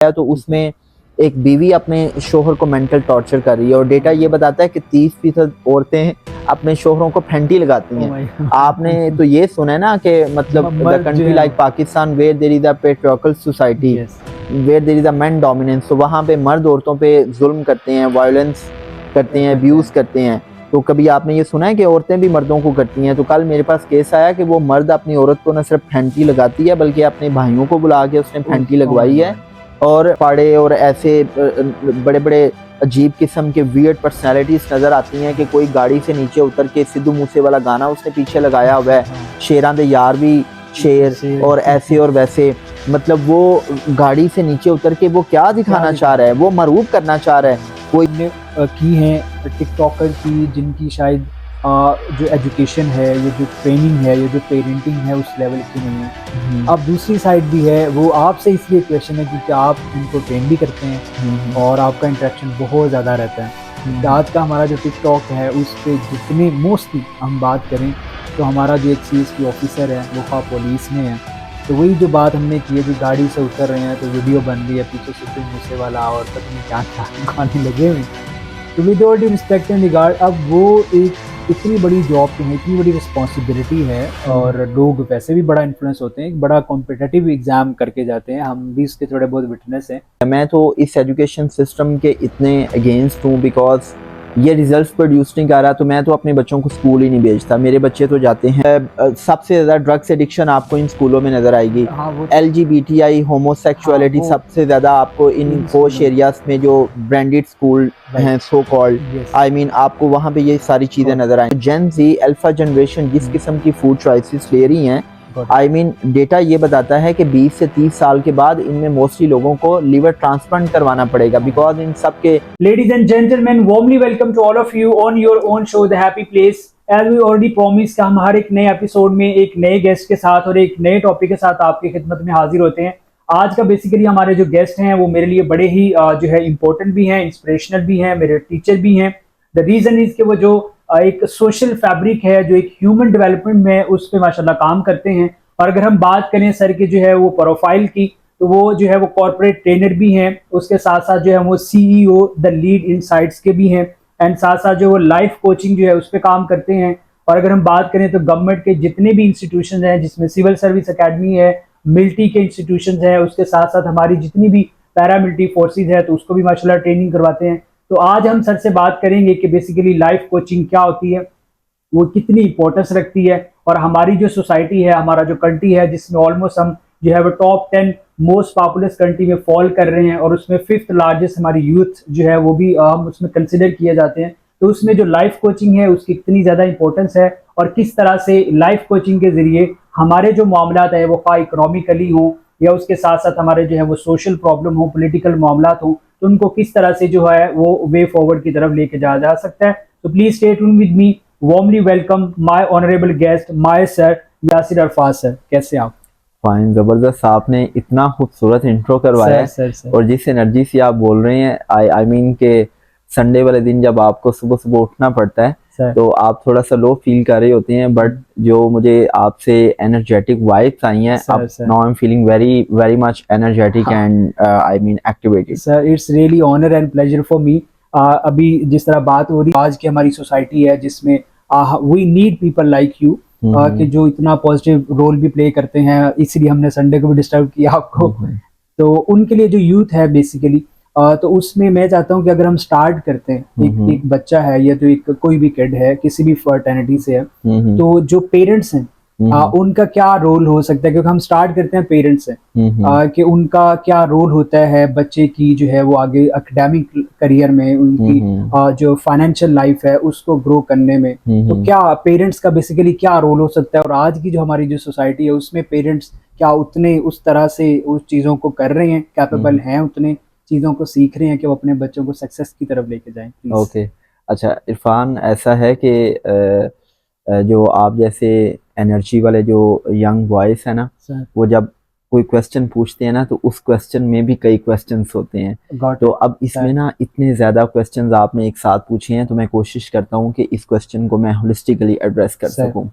है तो उसमें एक बीवी अपने शोहर को मेंटल टॉर्चर कर रही है और डेटा ये बताता है कि 30% औरतें अपने शोहरों को फैंटी लगाती हैं। आपने तो ये सुना है ना कि मतलब the country like Pakistan where there is a patriarchal society, where there is a man dominance, तो वहाँ पे मर्द औरतों पे जुल्म करते हैं, वायलेंस करते हैं, अब्यूज़ करते हैं। तो कभी आपने ये सुना है कि औरतें भी मर्दों को करती हैं? तो कल मेरे पास केस आया कि वो मर्द अपनी औरत को न सिर्फ फैंटी लगाती है बल्कि अपने भाइयों को बुला के उसने फैंटी लगवाई है और पाड़े और ऐसे बड़े बड़े अजीब किस्म के वियर्ड पर्सनैलिटीज नज़र आती हैं कि कोई गाड़ी से नीचे उतर के सिद्धू मूसे वाला गाना उसने पीछे लगाया हुआ है, शेरां दे यार भी शेर और ऐसे और वैसे। मतलब वो गाड़ी से नीचे उतर के वो क्या दिखाना चाह रहा है, वो मरूब करना चाह रहा है। कोई ने की हैं टिकटॉकर की जिनकी शायद जो एजुकेशन है, ये जो ट्रेनिंग है, ये जो पेरेंटिंग है उस लेवल की नहीं है। अब दूसरी साइड भी है, वो आपसे इसलिए क्वेश्चन है क्योंकि आप इनको ट्रेन भी करते हैं और आपका इंटरेक्शन बहुत ज़्यादा रहता है। आज का हमारा जो टिकटॉक है उस पर जितने मोस्टली हम बात करें तो हमारा जो एक CSP ऑफिसर है वो खा पुलिस में है, तो वही जो बात हमने की है, जो गाड़ी से उतर रहे हैं तो वीडियो बन रही है, पीछे सिद्धू मूसे वाला और पता नहीं क्या क्या गाने लगे हुए। तो with all due respect and regard, अब वो एक इतनी बड़ी जॉब पे है, इतनी बड़ी रिस्पॉन्सिबिलिटी है और लोग वैसे भी बड़ा इन्फ्लुएंस होते हैं, एक बड़ा कॉम्पिटिटिव एग्जाम करके जाते हैं, हम भी इसके थोड़े बहुत विटनेस हैं। मैं तो इस एजुकेशन सिस्टम के इतने अगेंस्ट हूँ बिकॉज ये रिजल्ट्स प्रोड्यूस नहीं कर रहा, तो मैं तो अपने बच्चों को स्कूल ही नहीं भेजता। मेरे बच्चे तो जाते हैं, सबसे ज़्यादा ड्रग्स एडिक्शन आपको इन स्कूलों में नज़र आएगी। LGBTI होमोसेक्सुअलिटी सबसे ज़्यादा आपको इन पोश एरियाज में जो ब्रांडेड स्कूल हैं सो कॉल्ड, आई मीन आपको वहाँ पे ये सारी चीज़ें नज़र आएंगी। जेन ज़ी अल्फा जनरेशन जिस किस्म की फूड चॉइसेस ले रही हैं, आई मीन डेटा ये बताता है कि 20 से 30 साल के बाद इनमें मोस्टली लोगों को लीवर ट्रांसप्लांट करवाना पड़ेगा बिकॉज इन सब के। Ladies and gentleman, warmly welcome to all of you on your own show the Happy Place. As we already promise का हम हर एक नए एपिसोड में एक नए गेस्ट के साथ और एक नए टॉपिक के साथ आपकी खिदमत में हाजिर होते हैं। आज का बेसिकली हमारे जो गेस्ट हैं वो मेरे लिए बड़े ही जो है इम्पोर्टेंट भी हैं, इंस्पिरेशनल भी हैं, मेरे टीचर भी हैं। द रीजन इज कि वो जो एक सोशल फैब्रिक है, जो एक ह्यूमन डेवलपमेंट में उस पर माशाल्लाह काम करते हैं। और अगर हम बात करें सर के जो है वो प्रोफाइल की, तो वो जो है वो कॉर्पोरेट ट्रेनर भी हैं, उसके साथ साथ जो है वो CEO द लीड इनसाइट्स के भी हैं, एंड साथ साथ जो वो लाइफ कोचिंग जो है उस पर काम करते हैं। और अगर हम बात करें तो गवर्नमेंट के जितने भी इंस्टीट्यूशन हैं, जिसमें सिविल सर्विस अकेडमी है, मिलिट्री के इंस्टीट्यूशन है, उसके साथ साथ हमारी जितनी भी पैरामिलिट्री फोर्सेज है तो उसको भी माशाल्लाह ट्रेनिंग करवाते हैं। तो आज हम सर से बात करेंगे कि बेसिकली लाइफ कोचिंग क्या होती है, वो कितनी इंपॉर्टेंस रखती है, और हमारी जो सोसाइटी है, हमारा जो कंट्री है, जिसमें ऑलमोस्ट हम जो है वो टॉप 10 मोस्ट पॉपुलस कंट्री में फॉल कर रहे हैं और उसमें 5th लार्जेस्ट हमारी यूथ जो है वो भी हम उसमें कंसिडर किए जाते हैं। तो उसमें जो लाइफ कोचिंग है उसकी कितनी ज़्यादा इंपॉर्टेंस है और किस तरह से लाइफ कोचिंग के ज़रिए हमारे जो मामलात है वो खा इकोनॉमिकली हों या उसके साथ साथ हमारे जो है वो सोशल प्रॉब्लम हो, पोलिटिकल मामलात हों, तो उनको किस तरह से जो है वो वे फॉरवर्ड की तरफ लेके जाया जा सकता है। तो please stay tune with me, warmly welcome my honourable guest my sir Yasir Arfaz sir. कैसे आप? फाइन, जबरदस्त। आपने इतना खूबसूरत इंट्रो करवाया है और जिस एनर्जी से आप बोल रहे हैं, आई मीन के संडे वाले दिन जब आपको सुबह सुबह उठना पड़ता है तो आप थोड़ा सा लो फील कर रहे होते हैं, बट जो मुझे आपसे एनर्जेटिक वाइब्स आई हैं, अब now I am feeling very very much energetic and I mean activated. Sir it's really honour and pleasure for me. अभी जिस तरह बात हो रही है, आज की हमारी सोसाइटी है जिसमें we need people like you कि जो इतना पॉजिटिव रोल भी प्ले करते हैं, इसलिए हमने संडे को भी डिस्टर्ब किया आपको। तो उनके लिए जो यूथ है बेसिकली, तो उसमें मैं चाहता हूँ कि अगर हम स्टार्ट करते हैं, एक बच्चा है या तो एक कोई भी किड है किसी भी फर्टर्निटी से है, तो जो पेरेंट्स हैं उनका क्या रोल हो सकता है, क्योंकि हम स्टार्ट करते हैं पेरेंट्स से, कि उनका क्या रोल होता है बच्चे की जो है वो आगे एकेडमिक करियर में, उनकी जो फाइनेंशियल लाइफ है उसको ग्रो करने में, तो क्या पेरेंट्स का बेसिकली क्या रोल हो सकता है। और आज की जो हमारी जो सोसाइटी है उसमें पेरेंट्स क्या उतने उस तरह से उस चीज़ों को कर रहे हैं, कैपेबल हैं, उतने चीज़ों को सीख रहे हैं कि वो अपने बच्चों को सक्सेस की तरफ लेके जाएं। ओके अच्छा इरफान, ऐसा है कि जो आप जैसे एनर्जी वाले जो यंग बॉयज है ना, वो जब कोई क्वेश्चन पूछते हैं ना तो उस क्वेश्चन में भी कई क्वेश्चंस होते हैं। तो अब इसमें ना इतने ज़्यादा क्वेश्चंस आपने एक साथ पूछे हैं, तो मैं कोशिश करता हूँ कि इस क्वेश्चन को मैं होलिस्टिकली एड्रेस कर सकूँ।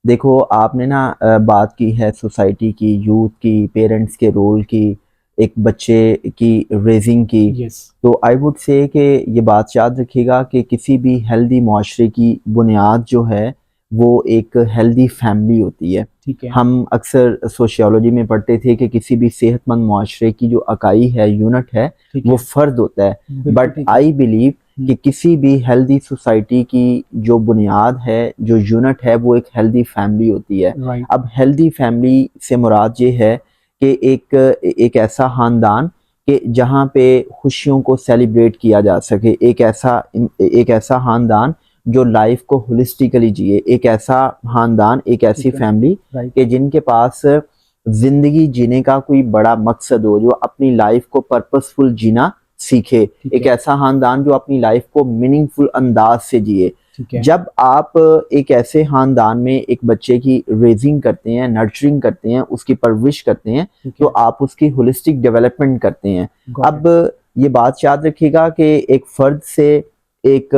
देखो, आपने ना बात की है सोसाइटी की, यूथ की, पेरेंट्स के रोल की, एक बच्चे की रेजिंग की, यस, तो आई वुड से कि ये बात याद रखिएगा कि किसी भी हेल्दी मुआशरे की बुनियाद जो है वो एक हेल्दी फैमिली होती है। ठीक है, हम अक्सर सोशियोलॉजी में पढ़ते थे कि किसी भी सेहतमंद मुआशरे की जो इकाई है, यूनिट है, ठीक वो है, फर्द होता है। बिल्कुल बट ठीक है। आई बिलीव कि किसी भी हेल्दी सोसाइटी की जो बुनियाद है, जो यूनिट है, वो एक हेल्दी फैमिली होती है। राइट, अब हेल्दी फैमिली से मुराद ये है कि एक ऐसा ख़ानदान कि जहाँ पे खुशियों को सेलिब्रेट किया जा सके, एक ऐसा ख़ानदान जो लाइफ को होलिस्टिकली जिए, एक ऐसा ख़ानदान, एक ऐसी ठीक है, फैमिली राइट, कि जिनके पास ज़िंदगी जीने का कोई बड़ा मकसद हो, जो अपनी लाइफ को पर्पसफुल जीना सीखे, ठीक एक है, ऐसा ख़ानदान जो अपनी लाइफ को मीनिंगफुल अंदाज से जिए। ठीक है, जब आप एक ऐसे ख़ानदान में एक बच्चे की रेजिंग करते हैं, नर्चरिंग करते हैं, उसकी परवरिश करते हैं, ठीक तो है, आप उसकी होलिस्टिक डेवलपमेंट करते हैं। गॉट इट, अब ये बात याद रखिएगा कि एक फ़र्द से एक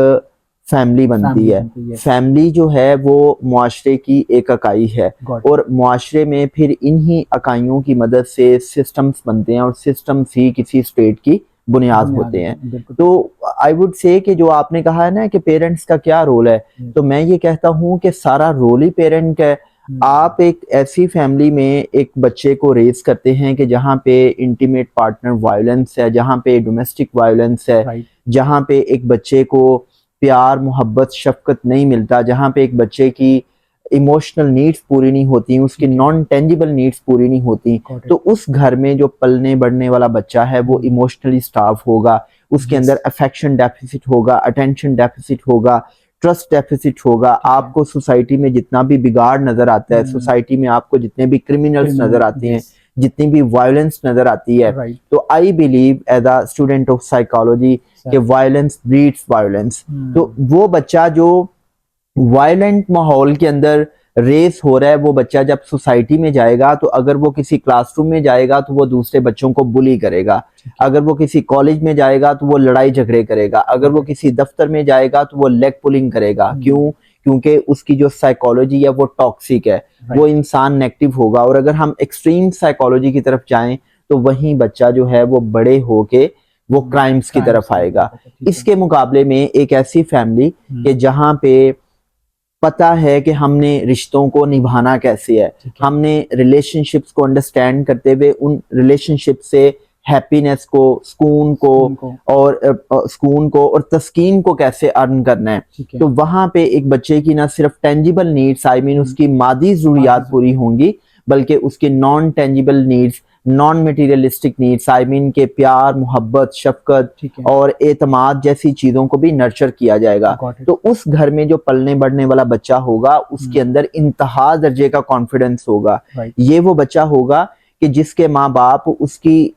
फैमिली बनती फैमिली है। बनती है, यस, फैमिली जो है वो मुआशरे की एक इकाई है, गॉट इट, और मुआशरे में फिर इन्हीं इकाइयों की मदद से सिस्टम्स बनते हैं, और सिस्टम्स ही किसी स्टेट की बुनियाद बुनियाद होते होती हैं। है, बिल्कुल, तो आई वुड से कि जो आपने कहा है ना कि पेरेंट्स का क्या रोल है, यस, तो मैं ये कहता हूँ कि सारा रोल ही पेरेंट का है। आप एक ऐसी फैमिली में एक बच्चे को रेज करते हैं कि जहाँ पे इंटीमेट पार्टनर वायलेंस है, जहाँ पे डोमेस्टिक वायलेंस है, राइट, जहाँ पे एक बच्चे को प्यार, मोहब्बत, शफ़क़त नहीं मिलता, जहाँ पे एक बच्चे की इमोशनल नीड्स पूरी नहीं होती, उसकी ठीक है, नॉन टेंजिबल नीड्स पूरी नहीं होती, गॉट इट, तो उस घर में जो पलने बढ़ने वाला बच्चा है वो इमोशनली स्टार्व होगा, उसके यस, अंदर अफेक्शन डेफिसिट होगा, अटेंशन डेफिसिट होगा, ट्रस्ट डेफिसिट होगा। ठीक है, आपको सोसाइटी में जितना भी बिगाड़ नज़र आता है, सोसाइटी में आपको जितने भी क्रिमिनल्स नज़र क्रिमिनल, आते हैं, यस, जितनी भी वायलेंस नज़र आती है, राइट, तो I believe as a student of psychology कि वायलेंस ब्रीड्स वायलेंस। तो वो बच्चा जो वायलेंट माहौल के अंदर रेस हो रहा है, वो बच्चा जब सोसाइटी में जाएगा, तो अगर वो किसी क्लासरूम में जाएगा तो वो दूसरे बच्चों को बुली करेगा, अगर वो किसी कॉलेज में जाएगा तो वो लड़ाई झगड़े करेगा, अगर वो किसी दफ्तर में जाएगा तो वो लेग पुलिंग करेगा। क्यों? क्योंकि उसकी जो साइकोलॉजी है वो टॉक्सिक है, वो इंसान नेगेटिव होगा। और अगर हम एक्सट्रीम साइकोलॉजी की तरफ जाएं तो वहीं बच्चा जो है वो बड़े होके वो क्राइम्स की तरफ आएगा। इसके मुकाबले में एक ऐसी फैमिली कि जहाँ पे पता है कि हमने रिश्तों को निभाना कैसे है, हमने रिलेशनशिप्स को अंडरस्टैंड करते हुए उन रिलेशनशिप से हैप्पीनेस को, सुकून को और तस्कीन को कैसे अर्न करना है। तो वहां पे एक बच्चे की ना सिर्फ टेंजिबल नीड्स, आई मीन उसकी मादी ज़रूरियात पूरी होंगी, बल्कि उसकी non tangible needs, non materialistic needs, I mean के प्यार, मोहब्बत, शफकत और एतमाद जैसी चीज़ों को भी नर्चर किया जाएगा। तो उस घर में जो पलने बढ़ने वाला बच्चा होगा, उसके अंदर इंतहा दर्जे का कॉन्फिडेंस होगा। ये वो बच्चा होगा कि जिसके माँ बाप उसकी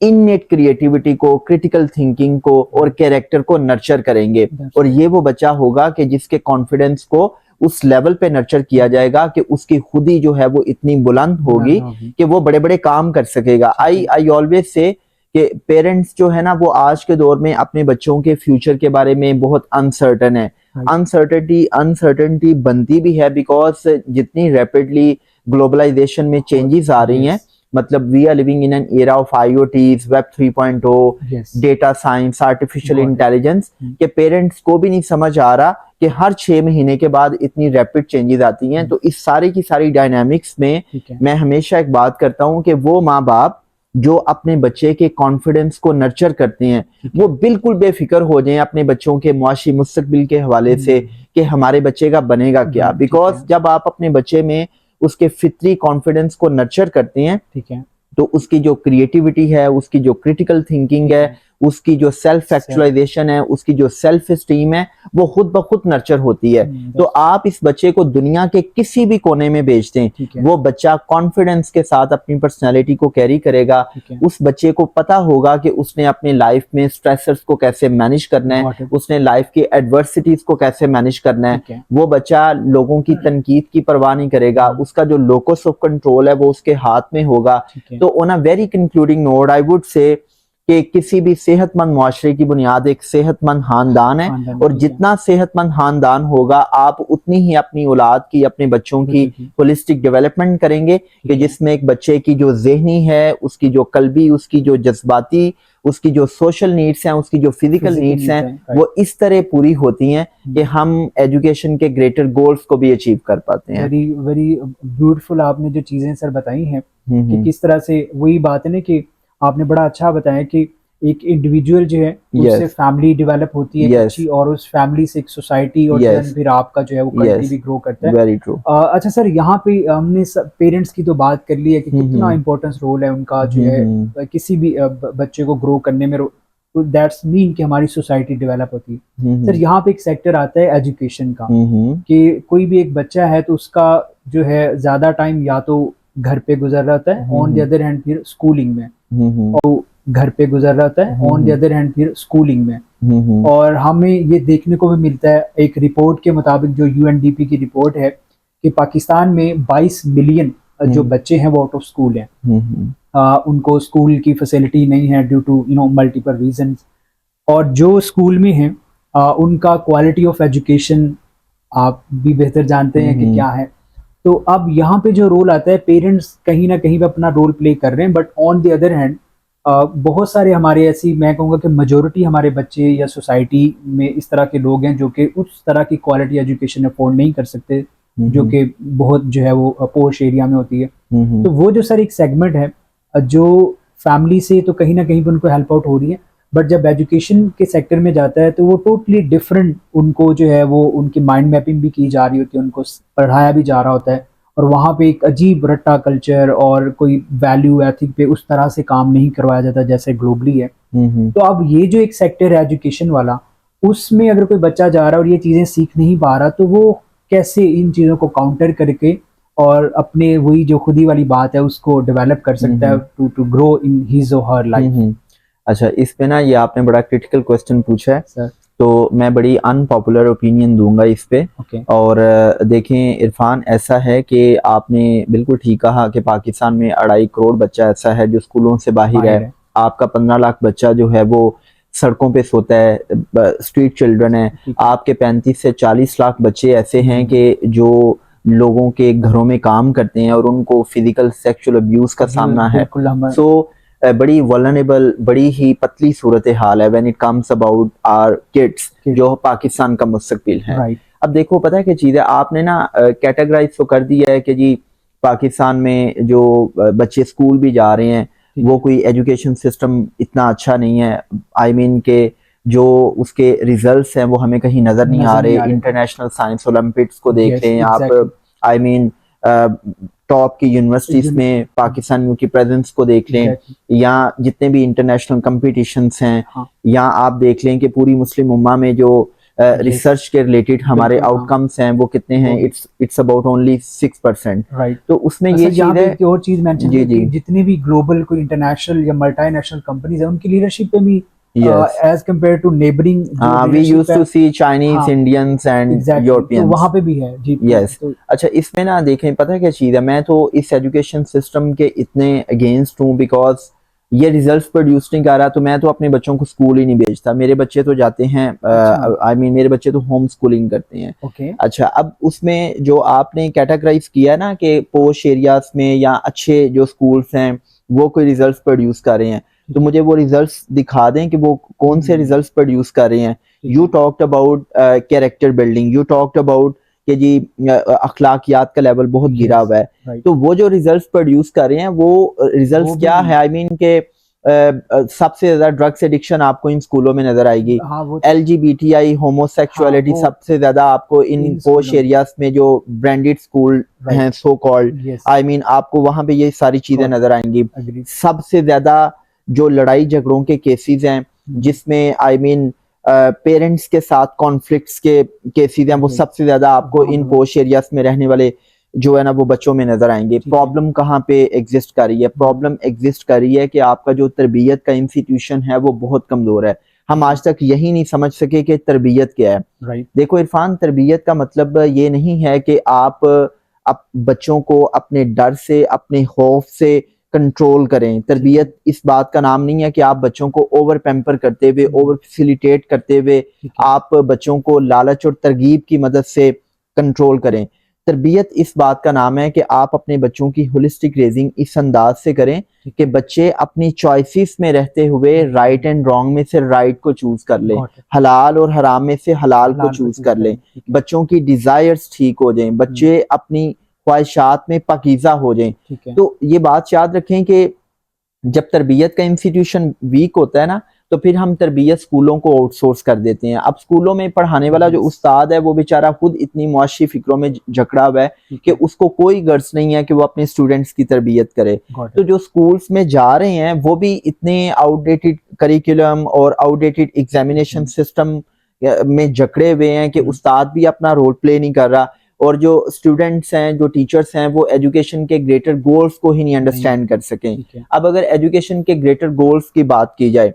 इननेट क्रिएटिविटी को, क्रिटिकल थिंकिंग को और कैरेक्टर को नर्चर करेंगे। और ये वो बच्चा होगा कि जिसके कॉन्फिडेंस को उस लेवल पे नर्चर किया जाएगा कि उसकी खुदी जो है वो इतनी बुलंद होगी कि वो बड़े बड़े काम कर सकेगा। आई ऑलवेज से कि पेरेंट्स जो है ना वो आज के दौर में अपने बच्चों के फ्यूचर के बारे में बहुत अनसर्टन है। अनसर्टनिटी बनती भी है बिकॉज जितनी रैपिडली ग्लोबलाइजेशन में चेंजेस आ रही हैं, मतलब we are living in an era of IoTs, web 3.0, data science, artificial intelligence, के पेरेंट्स को भी नहीं समझ आ रहा कि हर 6 महीने के बाद इतनी रैपिड चेंजेस आती हैं। तो इस सारी की सारी डायनामिक्स में मैं हमेशा एक बात करता हूं कि वो माँ बाप जो अपने बच्चे के कॉन्फिडेंस को नर्चर करते हैं, वो बिल्कुल बेफिक्र हो जाएं अपने बच्चों के मुआशी मुस्तकबिल के हवाले से कि हमारे बच्चे का बनेगा क्या। बिकॉज जब आप अपने बच्चे में उसके फितरी कॉन्फिडेंस को नर्चर करते हैं, तो उसकी जो क्रिएटिविटी है, उसकी जो क्रिटिकल थिंकिंग है, उसकी जो सेल्फ एक्चुअलाइजेशन है, उसकी जो सेल्फ स्टीम है, वो खुद ब खुद नर्चर होती है। तो आप इस बच्चे को दुनिया के किसी भी कोने में भेज दें, वो बच्चा कॉन्फिडेंस के साथ अपनी पर्सनैलिटी को कैरी करेगा। उस बच्चे को पता होगा कि उसने अपने लाइफ में स्ट्रेसर्स को कैसे मैनेज करना है, उसने लाइफ की एडवर्सिटीज को कैसे मैनेज करना है। वो बच्चा लोगों की तनकीद की परवाह नहीं करेगा, उसका जो लोकस ऑफ कंट्रोल है वो उसके हाथ में होगा। तो on a very concluding note I would say कि किसी भी सेहतमंद मुआशरे की बुनियाद एक सेहतमंद खानदान है, और जितना सेहतमंद खानदान होगा आप उतनी ही अपनी औलाद की, अपने बच्चों की होलिस्टिक डेवलपमेंट करेंगे, कि जिसमें एक बच्चे की जो ज़हनी है, उसकी जो कल्बी, उसकी जो जज्बाती, उसकी जो सोशल नीड्स हैं, उसकी जो फिजिकल नीड्स हैं, वो इस तरह पूरी होती हैं कि हम एजुकेशन के ग्रेटर गोल्स को भी अचीव कर पाते हैं। वेरी वेरी ब्यूटीफुल आपने जो चीजें सर बताई हैं कि किस तरह से, वही बात है ना कि आपने बड़ा अच्छा बताया कि एक इंडिविजुअल जो है उससे फैमिली डेवलप होती है अच्छी, और उस फैमिली से एक सोसाइटी, और फिर आपका जो है वो कंट्री भी ग्रो करता है। Very true. अच्छा सर, यहाँ पे हमने पेरेंट्स की तो बात कर ली है कि कितना इम्पोर्टेंस रोल है उनका जो है किसी भी बच्चे को ग्रो करने में, दैट्स मीन कि हमारी सोसाइटी डेवलप होती है। सर यहाँ पे एक सेक्टर आता है एजुकेशन का, कि कोई भी एक बच्चा है तो उसका जो है ज्यादा टाइम या तो घर पे गुजर रहा होता है, ऑन द अदर हैंड फिर स्कूलिंग में, और घर पे गुजर रहा होता है, ऑन द अदर हैंड फिर स्कूलिंग में। और हमें ये देखने को भी मिलता है, एक रिपोर्ट के मुताबिक जो यूएनडीपी की रिपोर्ट है, कि पाकिस्तान में 22 मिलियन जो बच्चे हैं वो आउट ऑफ स्कूल हैं। उनको स्कूल की फैसिलिटी नहीं है ड्यू टू मल्टीपल रीजंस, और जो स्कूल में हैं उनका क्वालिटी ऑफ एजुकेशन आप भी बेहतर जानते हैं कि क्या है। तो अब यहाँ पे जो रोल आता है, पेरेंट्स कहीं ना कहीं पे अपना रोल प्ले कर रहे हैं, but on the other hand बहुत सारे हमारे ऐसी, मैं कहूँगा कि मेजोरिटी हमारे बच्चे या सोसाइटी में इस तरह के लोग हैं जो कि उस तरह की क्वालिटी एजुकेशन अफोर्ड नहीं कर सकते, जो कि बहुत जो है वो पोश एरिया में होती है। तो वो जो सर एक सेगमेंट है जो फैमिली से तो कहीं ना कहीं पे उनको हेल्प आउट हो रही है, बट जब एजुकेशन के सेक्टर में जाता है तो वो टोटली डिफरेंट, उनको जो है वो उनकी माइंड मैपिंग भी की जा रही होती है, उनको पढ़ाया भी जा रहा होता है, और वहाँ पे एक अजीब रट्टा कल्चर और कोई वैल्यू एथिक पे उस तरह से काम नहीं करवाया जाता जैसे ग्लोबली है। तो अब ये जो एक सेक्टर है एजुकेशन वाला, उसमें अगर कोई बच्चा जा रहा है और ये चीज़ें सीख नहीं पा रहा, तो वो कैसे इन चीज़ों को काउंटर करके और अपने वही जो खुदी वाली बात है उसको डेवलप कर सकता है टू ग्रो इन हिज और हर लाइफ। अच्छा, इस पे ना ये आपने बड़ा क्रिटिकल क्वेश्चन पूछा है सर, तो मैं बड़ी अनपॉपुलर ओपिनियन दूंगा इस पे। और देखें इरफान, ऐसा है कि आपने बिल्कुल ठीक कहा कि पाकिस्तान में 2.5 करोड़ बच्चा ऐसा है जो स्कूलों से बाहर है। आपका 15 लाख बच्चा जो है वो सड़कों पे सोता है, स्ट्रीट चिल्ड्रन है। आपके 35 से 40 लाख बच्चे ऐसे हैं कि जो लोगों के घरों में काम करते हैं और उनको फिजिकल सेक्सुअल अब्यूज का सामना है। सो बड़ी वल्नरेबल, बड़ी ही पतली सूरत हाल है when it comes about our kids, जो पाकिस्तान का मुस्तकबिल है। अब देखो, पता है क्या चीज़ है, आपने ना कैटेगराइज तो कर दिया है कि जी पाकिस्तान में जो बच्चे स्कूल भी जा रहे हैं वो कोई एजुकेशन सिस्टम इतना अच्छा नहीं है। आई मीन के जो उसके रिजल्ट्स हैं वो हमें कहीं नजर नहीं आ रहे। इंटरनेशनल साइंस ओलंपिक्स को देख लें आप, आई मीन टॉप की यूनिवर्सिटीज में पाकिस्तानियों की प्रेजेंस को देख लें, या जितने भी इंटरनेशनल कंपटीशंस हैं, या आप देख लें कि पूरी मुस्लिम उम्मा में जो रिसर्च के रिलेटेड हमारे आउटकम्स हैं वो कितने हैं, इट्स अबाउट ओनली 6%। राइट। तो उसमें ये चीज है, एक और चीज मेंशन है कि जितने भी ग्लोबल कोई इंटरनेशनल या मल्टीनेशनल कंपनीज है उनकी लीडरशिप पे भी as compared to neighboring, we used to see Chinese, Indians and Europeans, तो वहाँ पे भी है जी। यस। अच्छा, इसमें ना देखें, पता है क्या चीज़ है, मैं तो इस एजुकेशन सिस्टम के इतने अगेंस्ट हूँ बिकॉज ये रिजल्ट्स प्रोड्यूस नहीं कर रहा, तो मैं तो अपने बच्चों को स्कूल ही नहीं भेजता। मेरे बच्चे तो जाते हैं, आई मीन मेरे बच्चे तो होम स्कूलिंग करते हैं। अच्छा, अब उसमें जो आपने कैटेगराइज किया ना कि पोश एरियाज में या अच्छे जो स्कूल्स हैं वो कोई रिजल्ट्स प्रोड्यूस कर रहे हैं, तो मुझे वो रिजल्ट्स दिखा दें कि वो कौन से रिजल्ट्स प्रोड्यूस कर रहे हैं। You talked about character building, you talked about कि जी अखलाकियात का लेवल बहुत गिरा हुआ है, तो वो जो रिजल्ट्स प्रोड्यूस कर रहे हैं वो रिजल्ट्स क्या है, आई मीन के सबसे ज्यादा ड्रग्स एडिक्शन आपको इन स्कूलों में नजर आएगी। LGBTI होमोसेक्सुअलिटी सबसे ज्यादा आपको इन पोश एरियाज में जो ब्रांडेड स्कूल हैं सो कॉल्ड, आई मीन आपको वहां पे ये सारी चीजें नजर आएंगी। सबसे ज्यादा जो लड़ाई झगड़ों के केसेस हैं जिसमें आई मीन पेरेंट्स के साथ कॉन्फ्लिक्ट्स के केसेस हैं, वो सबसे ज्यादा आपको इन पोश एरियाज में रहने वाले जो है ना वो बच्चों में नजर आएंगे। प्रॉब्लम कहाँ पे एग्जिस्ट कर रही है? प्रॉब्लम एग्जिस्ट कर रही है कि आपका जो तरबियत का इंस्टीट्यूशन है वो बहुत कमजोर है। हम आज तक यही नहीं समझ सके कि तरबियत क्या है। देखो इरफान, तरबियत का मतलब ये नहीं है कि आप बच्चों को अपने डर से, अपने खौफ से कंट्रोल करें। तरबियत इस बात का नाम नहीं है कि आप बच्चों को ओवर पैम्पर करते हुए, ओवर फैसिलिटेट करते हुए आप बच्चों को लालच और तरगीब की मदद से कंट्रोल करें। तरबियत इस बात का नाम है कि आप अपने बच्चों की होलिस्टिक रेजिंग इस अंदाज से करें कि बच्चे अपनी चॉइसेस में रहते हुए राइट एंड रॉन्ग में से राइट को चूज कर लें, हलाल और हराम में से हलाल को चूज कर लें, बच्चों की डिजायर्स ठीक हो जाएं, बच्चे अपनी ख्वाहिशात में पाकीज़ा हो जाएं। तो ये बात याद रखें कि जब तरबियत का इंस्टीट्यूशन वीक होता है ना, तो फिर हम तरबियत स्कूलों को आउटसोर्स कर देते हैं। अब स्कूलों में पढ़ाने वाला जो उस्ताद है वो बेचारा खुद इतनी मुआशी फिक्रों में जकड़ा हुआ है कि उसको कोई गर्ज नहीं है कि वो अपने स्टूडेंट्स की तरबियत करे। तो जो स्कूल्स में जा रहे हैं वो भी इतने आउटडेटेड करिकुलम और आउटडेटेड एग्जामिनेशन सिस्टम में जकड़े हुए हैं कि उस्ताद भी अपना रोल प्ले नहीं कर रहा, और जो स्टूडेंट्स हैं, जो टीचर्स हैं, वो एजुकेशन के ग्रेटर गोल्स को ही नहीं अंडरस्टैंड कर सकें। अब अगर एजुकेशन के ग्रेटर गोल्स की बात की जाए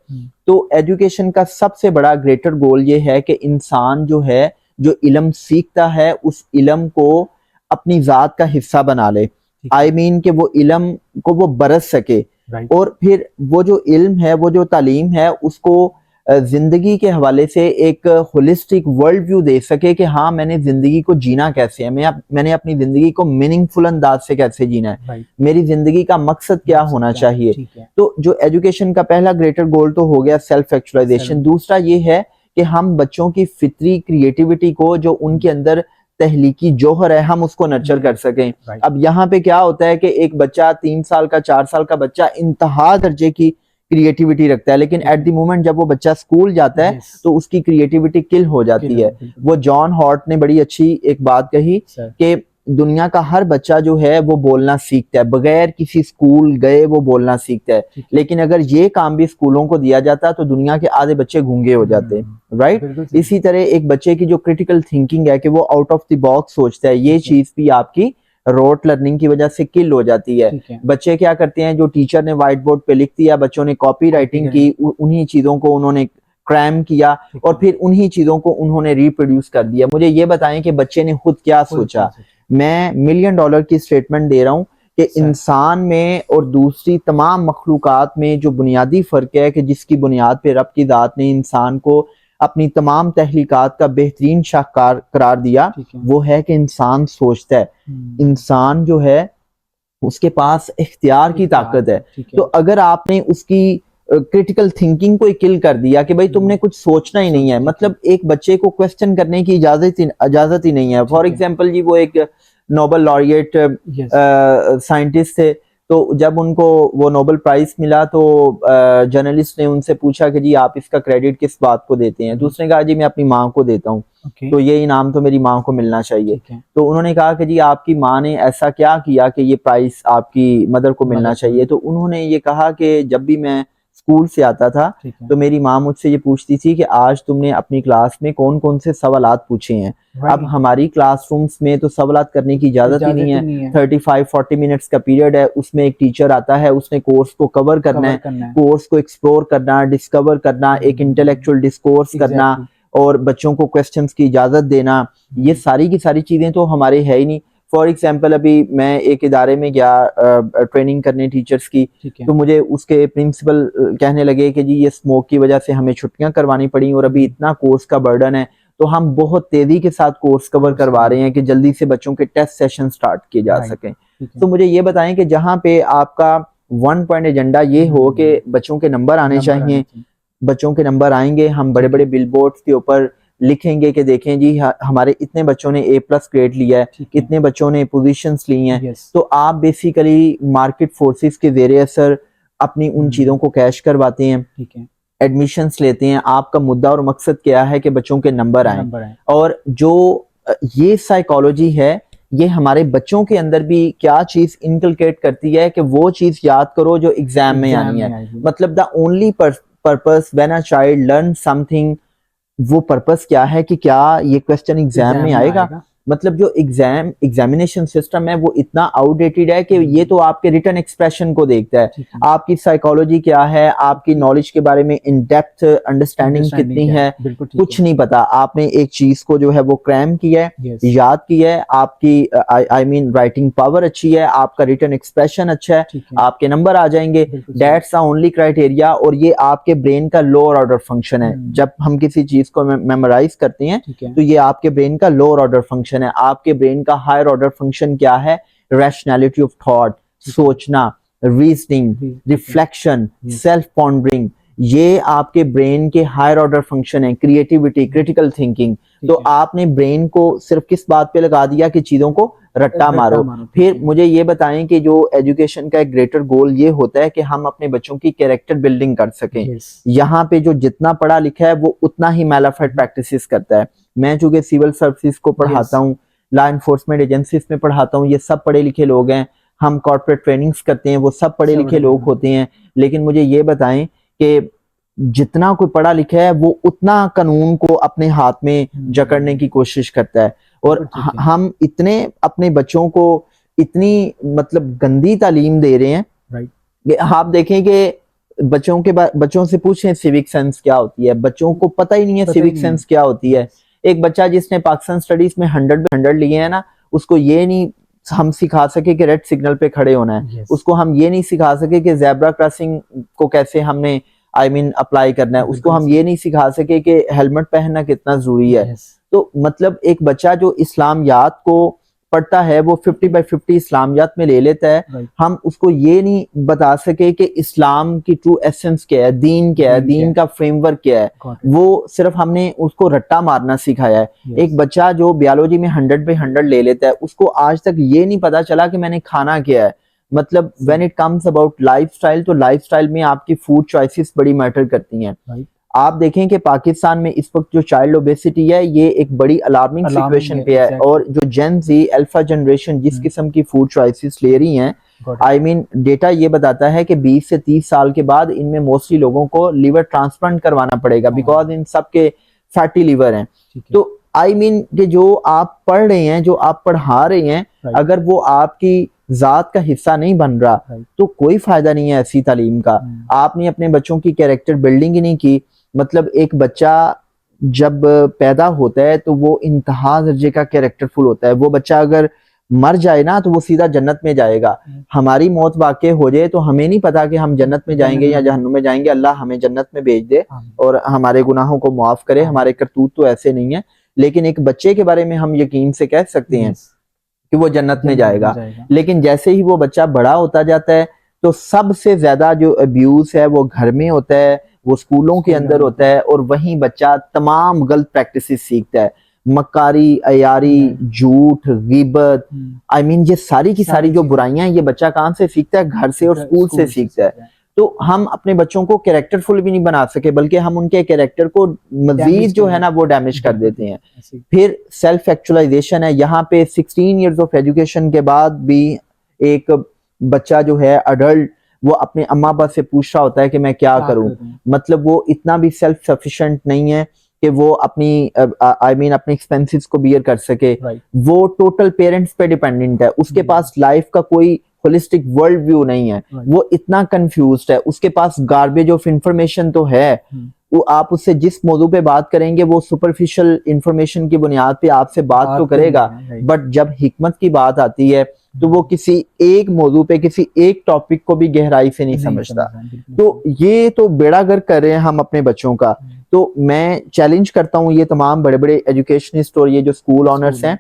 तो एजुकेशन का सबसे बड़ा ग्रेटर गोल ये है कि इंसान जो है, जो इल्म सीखता है, उस इल्म को अपनी जात का हिस्सा बना ले। आई मीन कि वो इल्म को वो बरस सके, और फिर वो जो इल्म है, वो जो तालीम है, उसको जिंदगी के हवाले से एक होलिस्टिक वर्ल्ड व्यू दे सके कि हाँ, मैंने जिंदगी को जीना कैसे है, मैंने अपनी जिंदगी को मीनिंगफुल अंदाज से कैसे जीना है, मेरी जिंदगी का मकसद क्या होना चाहिए। तो जो एजुकेशन का पहला ग्रेटर गोल तो हो गया सेल्फ एक्चुअलाइजेशन। दूसरा ये है कि हम बच्चों की फितरी क्रिएटिविटी को, जो उनके अंदर तहलीकी जोहर है, हम उसको नर्चर कर सकें। अब यहाँ पे क्या होता है कि एक बच्चा 3 साल का, 4 साल का बच्चा इंतहा दर्जे की क्रिएटिविटी रखता है, लेकिन एट द मोमेंट जब वो बच्चा स्कूल जाता है तो उसकी क्रिएटिविटी किल हो जाती है। वो जॉन हॉर्ट ने बड़ी अच्छी एक बात कही कि दुनिया का हर बच्चा जो है वो बोलना सीखता है, बगैर किसी स्कूल गए वो बोलना सीखता है, लेकिन अगर ये काम भी स्कूलों को दिया जाता तो दुनिया के आधे बच्चे गूंगे हो जाते। राइट। इसी तरह एक बच्चे की जो क्रिटिकल थिंकिंग है कि वो आउट ऑफ द बॉक्स सोचता है, ये चीज भी आपकी रोट लर्निंग की वजह से किल हो जाती है। बच्चे क्या करते हैं, जो टीचर ने व्हाइट बोर्ड पे लिख दिया, बच्चों ने कॉपी राइटिंग की, उन्हीं चीजों को उन्होंने क्रैम किया और फिर उन्हीं चीजों को उन्होंने रिप्रोड्यूस कर दिया। मुझे ये बताएं कि बच्चे ने खुद क्या सोचा। मैं $1 मिलियन की स्टेटमेंट दे रहा हूँ कि इंसान में और दूसरी तमाम मखलूकात में जो बुनियादी फर्क है, कि जिसकी बुनियाद पे रब की जात ने इंसान को अपनी तमाम तहलीकात का बेहतरीन शाहकार करार दिया, वो है कि इंसान सोचता है। इंसान जो है उसके पास इख्तियार की ताकत है। तो अगर आपने उसकी क्रिटिकल थिंकिंग को किल कर दिया कि भाई तुमने कुछ सोचना ही नहीं है, मतलब एक बच्चे को क्वेश्चन करने की इजाजत ही नहीं है। फॉर एग्जांपल जी, वो एक नोबेल लॉरिएट साइंटिस्ट थे, तो जब उनको वो नोबेल प्राइज मिला तो जर्नलिस्ट ने उनसे पूछा कि जी आप इसका क्रेडिट किस बात को देते हैं। दूसरे कहा जी मैं अपनी माँ को देता हूँ, तो ये इनाम तो मेरी माँ को मिलना चाहिए। तो उन्होंने कहा कि जी आपकी माँ ने ऐसा क्या किया कि ये प्राइज आपकी मदर को मिलना चाहिए। तो उन्होंने ये कहा कि जब भी मैं स्कूल से आता था तो मेरी माँ मुझसे ये पूछती थी कि आज तुमने अपनी क्लास में कौन कौन से सवालात पूछे हैं। अब हमारी क्लासरूम्स में तो सवालात करने की इजाजत ही नहीं है। 35-40 मिनट्स का पीरियड है, उसमें एक टीचर आता है, उसने कोर्स को कवर करना है, कोर्स को एक्सप्लोर करना, डिस्कवर करना, एक इंटेलेक्चुअल डिस्कोर्स करना और बच्चों को क्वेश्चंस की इजाजत देना। ये सारी की सारी चीजें तो हमारे है ही नहीं। फॉर एग्जाम्पल अभी मैं एक इदारे में गया ट्रेनिंग करने टीचर्स की, तो मुझे उसके प्रिंसिपल कहने लगे कि जी ये स्मोक की वजह से हमें छुट्टियां करवानी पड़ी और अभी इतना कोर्स का बर्डन है, तो हम बहुत तेजी के साथ कोर्स कवर करवा रहे हैं कि जल्दी से बच्चों के टेस्ट सेशन स्टार्ट किए जा सकें। तो मुझे ये बताएं कि जहाँ पे आपका 1 पॉइंट एजेंडा ये हो कि बच्चों के नंबर आने चाहिए, बच्चों के नंबर आएंगे, हम बड़े बड़े बिलबोर्ड्स के ऊपर लिखेंगे कि देखें जी हमारे इतने बच्चों ने A+ ग्रेड लिया है, इतने बच्चों ने पोजीशंस ली हैं। तो आप बेसिकली मार्केट फोर्सेस के ज़ेरे असर अपनी उन चीज़ों को कैश करवाते हैं, एडमिशंस लेते हैं। आपका मुद्दा और मकसद क्या है कि बच्चों के नंबर आए। और जो ये साइकोलॉजी है, ये हमारे बच्चों के अंदर भी क्या चीज इनकलकेट करती है कि वो चीज याद करो जो एग्जाम में आनी है। मतलब the only purpose when a child learn something, वो पर्पस क्या है कि क्या ये क्वेश्चन एग्जाम में आएगा। मतलब जो एग्जामिनेशन सिस्टम है वो इतना आउटडेटेड है कि ये तो आपके रिटन एक्सप्रेशन को देखता है, आपकी साइकोलॉजी क्या है, आपकी नॉलेज के बारे में इन डेप्थ अंडरस्टैंडिंग कितनी है, कुछ नहीं पता। आपने एक चीज को जो है वो क्रैम किया है, याद किया है, आपकी आई मीन राइटिंग पावर अच्छी है, आपका रिटन एक्सप्रेशन अच्छा है, आपके नंबर आ जाएंगे। That's the only criteria. और ये आपके ब्रेन का लोअर ऑर्डर फंक्शन है। जब हम किसी चीज को मेमोराइज करते हैं तो ये आपके ब्रेन का लोअर ऑर्डर फंक्शन है। आपके ब्रेन का हायर ऑर्डर फंक्शन क्या है? रैशनैलिटी ऑफ थॉट, सोचना, रीजनिंग, रिफ्लेक्शन, सेल्फ पॉन्डरिंग, ये आपके ब्रेन के हायर ऑर्डर फंक्शन है। Creativity, critical thinking. तो आपने ब्रेन को सिर्फ किस बात पे लगा दिया कि चीजों को रट्टा मारो। फिर मुझे ये बताएं कि जो एजुकेशन का एक ग्रेटर गोल ये होता है कि हम अपने बच्चों की कैरेक्टर बिल्डिंग कर सकें। यहाँ पे जो जितना पढ़ा लिखा है वो उतना ही मैलाफाइड प्रैक्टिसेस करता है। मैं चूंकि सिविल सर्विसेज को पढ़ाता हूँ, लॉ एनफोर्समेंट एजेंसीज में पढ़ाता हूँ, ये सब पढ़े लिखे लोग हैं। हम कॉर्पोरेट ट्रेनिंग्स करते हैं, वो सब पढ़े लिखे लोग होते हैं। लेकिन मुझे ये बताएं कि जितना कोई पढ़ा लिखा है वो उतना कानून को अपने हाथ में जकड़ने की कोशिश करता है। और हम इतने अपने बच्चों को इतनी मतलब गंदी तालीम दे रहे हैं। आप देखें कि बच्चों से पूछें सिविक सेंस क्या होती है, बच्चों को पता ही नहीं है सिविक सेंस क्या होती है। एक बच्चा जिसने पाकिस्तान स्टडीज में 100 लिए हैं ना, उसको ये नहीं हम सिखा सके कि रेड सिग्नल पे खड़े होना है, उसको हम ये नहीं सिखा सके कि ज़ेब्रा क्रॉसिंग को कैसे हमने अप्लाई करना है, उसको हम ये नहीं सिखा सके कि हेलमेट पहनना कितना जरूरी है। तो मतलब एक बच्चा जो इस्लामियात को पढ़ता है वो 50/50 इस्लामियात में ले लेता है। हम उसको ये नहीं बता सके कि इस्लाम की ट्रू एसेंस क्या है, दीन क्या है, दीन का फ्रेमवर्क क्या है। वो सिर्फ हमने उसको रट्टा मारना सिखाया है। एक बच्चा जो बायोलॉजी में 100/100 ले लेता है, उसको आज तक ये नहीं पता चला कि मैंने खाना क्या है। मतलब when it comes about lifestyle, तो लाइफस्टाइल में आपकी फूड चॉइसेस बड़ी मैटर करती हैं। आप देखें कि पाकिस्तान में इस वक्त जो चाइल्ड ओबेसिटी है ये एक बड़ी अलार्मिंग सिचुएशन पे है। और जो जेन ज़ी अल्फा जनरेशन जिस किस्म की फूड चॉइसेस ले रही हैं, डेटा ये बताता है कि 20 से 30 साल के बाद इनमें मोस्टली लोगों को लिवर ट्रांसप्लांट करवाना पड़ेगा, बिकॉज इन सब के फैटी लिवर हैं। तो कि जो आप पढ़ रहे हैं, जो आप पढ़ा रहे हैं, अगर वो आपकी जात का हिस्सा नहीं बन रहा तो कोई फायदा नहीं है ऐसी तालीम का। आपने अपने बच्चों की कैरेक्टर बिल्डिंग ही नहीं की। मतलब एक बच्चा जब पैदा होता है तो वो इंतहा दर्जे का कैरेक्टरफुल होता है। वो बच्चा अगर मर जाए ना तो वो सीधा जन्नत में जाएगा। हमारी मौत वाक़ई हो जाए तो हमें नहीं पता कि हम जन्नत में जाएंगे या जहन्नुम में जाएंगे। अल्लाह हमें जन्नत में भेज दे और हमारे गुनाहों को माफ करे। हमारे करतूत तो ऐसे नहीं है, लेकिन एक बच्चे के बारे में हम यकीन से कह सकते हैं कि वो जन्नत में जाएगा। लेकिन जैसे ही वो बच्चा बड़ा होता जाता है तो सबसे ज्यादा जो अब्यूज है वो घर में होता है, वो स्कूलों के अंदर होता है, और वहीं बच्चा तमाम गलत प्रैक्टिसेस सीखता है। मक्कारी, अयारी, झूठ, गीबत, ये सारी की सारी जो बुराइयां हैं ये बच्चा कहाँ से सीखता है? घर से और स्कूल से सीखता है। तो हम अपने बच्चों को कैरेक्टरफुल भी नहीं बना सके, बल्कि हम उनके कैरेक्टर को मजीद जो है ना वो डैमेज कर देते हैं। फिर सेल्फ एक्चुअलाइजेशन है। यहाँ पे 16 इयर्स ऑफ एजुकेशन के बाद भी एक बच्चा जो है अडल्ट, वो अपने अम्मा अब्बा से पूछ रहा होता है कि मैं क्या करूं। मतलब वो इतना भी सेल्फ सफिशिएंट नहीं है कि वो अपनी अपने एक्सपेंसेस को बियर कर सके। वो टोटल पेरेंट्स पे डिपेंडेंट है। उसके पास लाइफ का कोई होलिस्टिक वर्ल्ड व्यू नहीं है। वो इतना कंफ्यूज्ड है। उसके पास गार्बेज ऑफ इंफॉर्मेशन तो है। वो आप उससे जिस मौजू पे बात करेंगे वो सुपरफिशियल इंफॉर्मेशन की बुनियाद पे आपसे बात तो करेगा, बट जब हिकमत की बात आती है तो वो किसी एक मौजू पे, किसी एक टॉपिक को भी गहराई से नहीं समझता। तो ये तो बेड़ा गर्क कर रहे हैं हम अपने बच्चों का। तो मैं चैलेंज करता हूँ ये तमाम बड़े बड़े एजुकेशनिस्ट और ये जो स्कूल ऑनर्स हैं,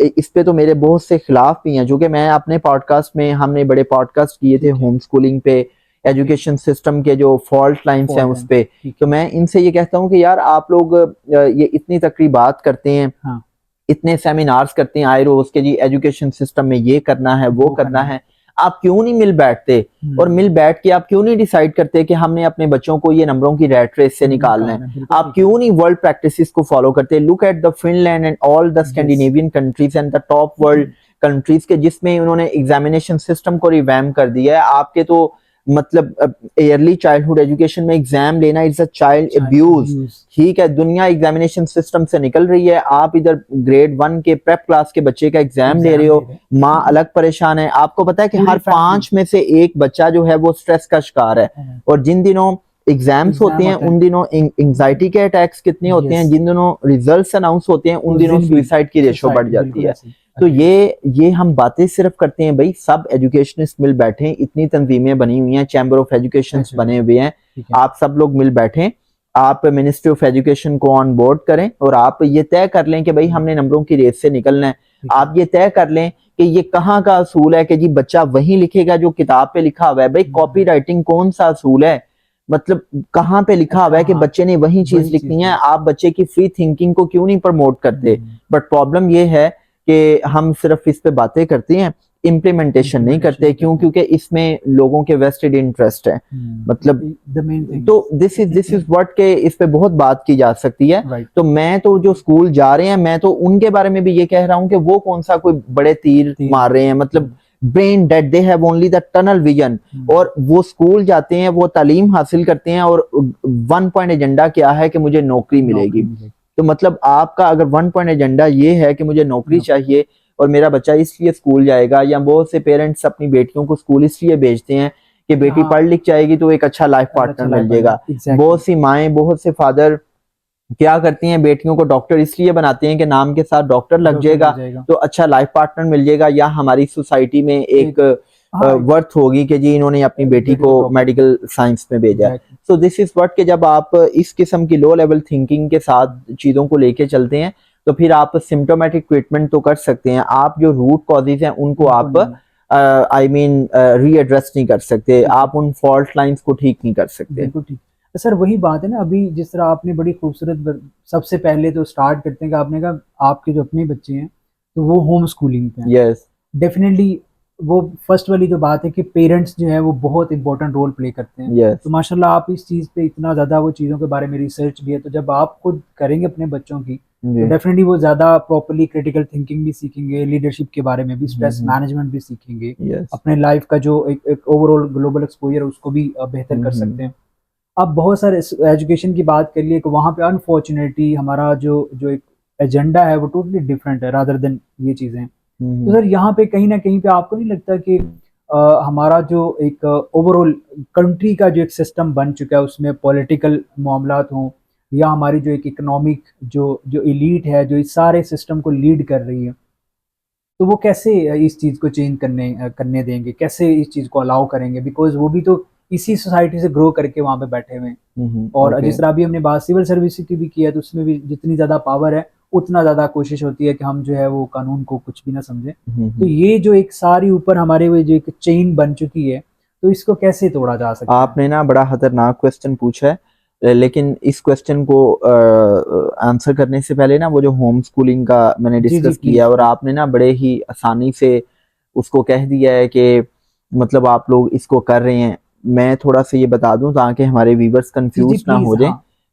इस पे तो मेरे बहुत से खिलाफ भी हैं, जो कि मैं अपने पॉडकास्ट में, हमने बड़े पॉडकास्ट किए थे होम स्कूलिंग पे, एजुकेशन सिस्टम के जो फॉल्ट लाइन्स हैं उस पे। तो मैं इनसे ये कहता हूँ कि यार आप लोग ये इतनी तकरीबात करते हैं, इतने सेमिनार्स करते हैं आए रोज के, जी एजुकेशन सिस्टम में ये करना है वो करना है, आप क्यों नहीं मिल बैठते? और मिल बैठ के आप क्यों नहीं डिसाइड करते कि हमने अपने बच्चों को ये नंबरों की रैट रेस से निकालना है? आप क्यों नहीं वर्ल्ड प्रैक्टिसेस को फॉलो करते? Look at the Finland and all the Scandinavian countries and the top world countries के, जिसमें उन्होंने एग्जामिनेशन सिस्टम को रिवैम्प कर दिया है। आपके तो मतलब early childhood education में एग्जाम लेना इट्स अ चाइल्ड अब्यूज। ठीक है, दुनिया एग्जामिनेशन सिस्टम से निकल रही है, आप इधर ग्रेड 1 के प्रेप क्लास के बच्चे का एग्जाम ले रहे हो, माँ अलग परेशान है। आपको पता है कि हर 5 में से एक बच्चा जो है वो स्ट्रेस का शिकार है। और जिन दिनों एग्जाम्स होते हैं उन दिनों एंजाइटी के अटैक्स कितने होते हैं, जिन दिनों रिजल्ट्स अनाउंस होते हैं उन दिनों सुसाइड की रेशो बढ़ जाती है। तो ये हम बातें सिर्फ करते हैं भाई, सब एजुकेशनिस्ट मिल बैठे, इतनी तंजीमें बनी हुई हैं, चैम्बर ऑफ एजुकेशन बने हुए हैं, आप सब लोग मिल बैठे, आप मिनिस्ट्री ऑफ एजुकेशन को ऑन बोर्ड करें और आप ये तय कर लें कि भाई हमने नंबरों की रेस से निकलना है। आप ये तय कर लें कि ये कहाँ का असूल है कि जी बच्चा वही लिखेगा जो किताब पे लिखा हुआ है। भाई कॉपी राइटिंग कौन सा असूल है, मतलब कहाँ पे लिखा हुआ है कि बच्चे ने वही चीज लिखनी है। आप बच्चे की फ्री थिंकिंग को क्यों नहीं प्रमोट करते? बट प्रॉब्लम ये है कि हम सिर्फ इस पे बातें करते हैं, इम्प्लीमेंटेशन नहीं करते। क्यों? क्योंकि इसमें लोगों के वेस्टेड इंटरेस्ट है। मतलब तो दिस इज व्हाट के इस पे बहुत बात की जा सकती है। तो मैं तो जो स्कूल जा रहे हैं मैं तो उनके बारे में भी ये कह रहा हूँ कि वो कौन सा कोई बड़े तीर मार रहे हैं, मतलब brain dead, they have only the tunnel vision. और वो स्कूल जाते हैं, वो तालीम हासिल करते हैं और 1 पॉइंट एजेंडा क्या है कि मुझे नौकरी मिलेगी। तो मतलब आपका अगर 1 पॉइंट एजेंडा ये है कि मुझे नौकरी चाहिए और मेरा बच्चा इसलिए स्कूल जाएगा, या बहुत से पेरेंट्स अपनी बेटियों को स्कूल इसलिए भेजते हैं कि बेटी पढ़ लिख जाएगी तो एक अच्छा लाइफ पार्टनर मिल जाएगा। बहुत सी माएं, बहुत से फादर क्या करती हैं, बेटियों को डॉक्टर इसलिए बनाते हैं कि नाम के साथ डॉक्टर लग जाएगा तो अच्छा लाइफ पार्टनर मिल जाएगा, या हमारी सोसाइटी में एक वर्थ होगी कि जी इन्होंने अपनी बेटी को मेडिकल साइंस में भेजा है। सो दिस इज व्हाट, कि जब आप इस किस्म की लो लेवल थिंकिंग के साथ चीजों को लेके चलते हैं तो फिर आप सिम्टोमेटिक ट्रीटमेंट तो कर सकते हैं, आप जो रूट कॉजेज हैं उनको आप आई मीन रीएड्रेस नहीं कर सकते, आप उन फॉल्ट लाइंस को ठीक नहीं कर सकते। बिल्कुल ठीक। सर वही बात है ना, अभी जिस तरह आपने बड़ी खूबसूरत, सबसे पहले तो स्टार्ट करते हैं कि आपने कहा आपके जो अपने बच्चे हैं तो वो होम स्कूलिंग पे हैं। यस, डेफिनेटली वो फर्स्ट वाली जो बात है कि पेरेंट्स जो है वो बहुत इंपॉर्टेंट रोल प्ले करते हैं। yes. तो माशाल्लाह आप इस चीज़ पे इतना ज़्यादा, वो चीज़ों के बारे में रिसर्च भी है, तो जब आप खुद करेंगे अपने बच्चों की तो डेफिनेटली वो ज़्यादा प्रॉपर्ली क्रिटिकल थिंकिंग भी सीखेंगे, लीडरशिप के बारे में भी, स्ट्रेस मैनेजमेंट भी सीखेंगे, yes. अपने लाइफ का जो एक ओवरऑल ग्लोबल एक्सपोजर उसको भी बेहतर कर सकते हैं। अब बहुत सारे एजुकेशन की बात कर लिए कि वहाँ पे अनफॉर्चुनेटली हमारा जो जो एक एजेंडा है वो टोटली डिफरेंट है रादर देन ये चीज़ें। तो सर यहाँ पे कहीं ना कहीं पे आपको नहीं लगता कि हमारा जो एक ओवरऑल कंट्री का जो एक सिस्टम बन चुका है उसमें पॉलिटिकल मामलात हों या हमारी जो एक इकोनॉमिक जो जो एलीट है जो इस सारे सिस्टम को लीड कर रही है, तो वो कैसे इस चीज़ को चेंज करने देंगे, कैसे इस चीज़ को अलाउ करेंगे? बिकॉज वो भी तो इसी सोसाइटी से ग्रो करके वहाँ पे बैठे हुए हैं। और जिस तरह अभी हमने बात सिविल सर्विस की भी की है तो उसमें भी जितनी ज़्यादा पावर है उतना ज़्यादा कोशिश होती है कि हम जो है वो कानून को कुछ भी ना समझें। तो ये जो एक सारी ऊपर हमारे वो जो एक चेन बन चुकी है तो इसको कैसे तोड़ा जा सकता है? आपने ना बड़ा खतरनाक क्वेश्चन पूछा है, लेकिन इस क्वेश्चन को आंसर करने से पहले ना वो जो होम स्कूलिंग का मैंने डिस्कस किया और आपने ना बड़े ही आसानी से उसको कह दिया है कि मतलब आप लोग इसको कर रहे हैं। मैं थोड़ा सा ये बता दूं ताकि हमारे व्यूअर्स कंफ्यूज ना हो जाए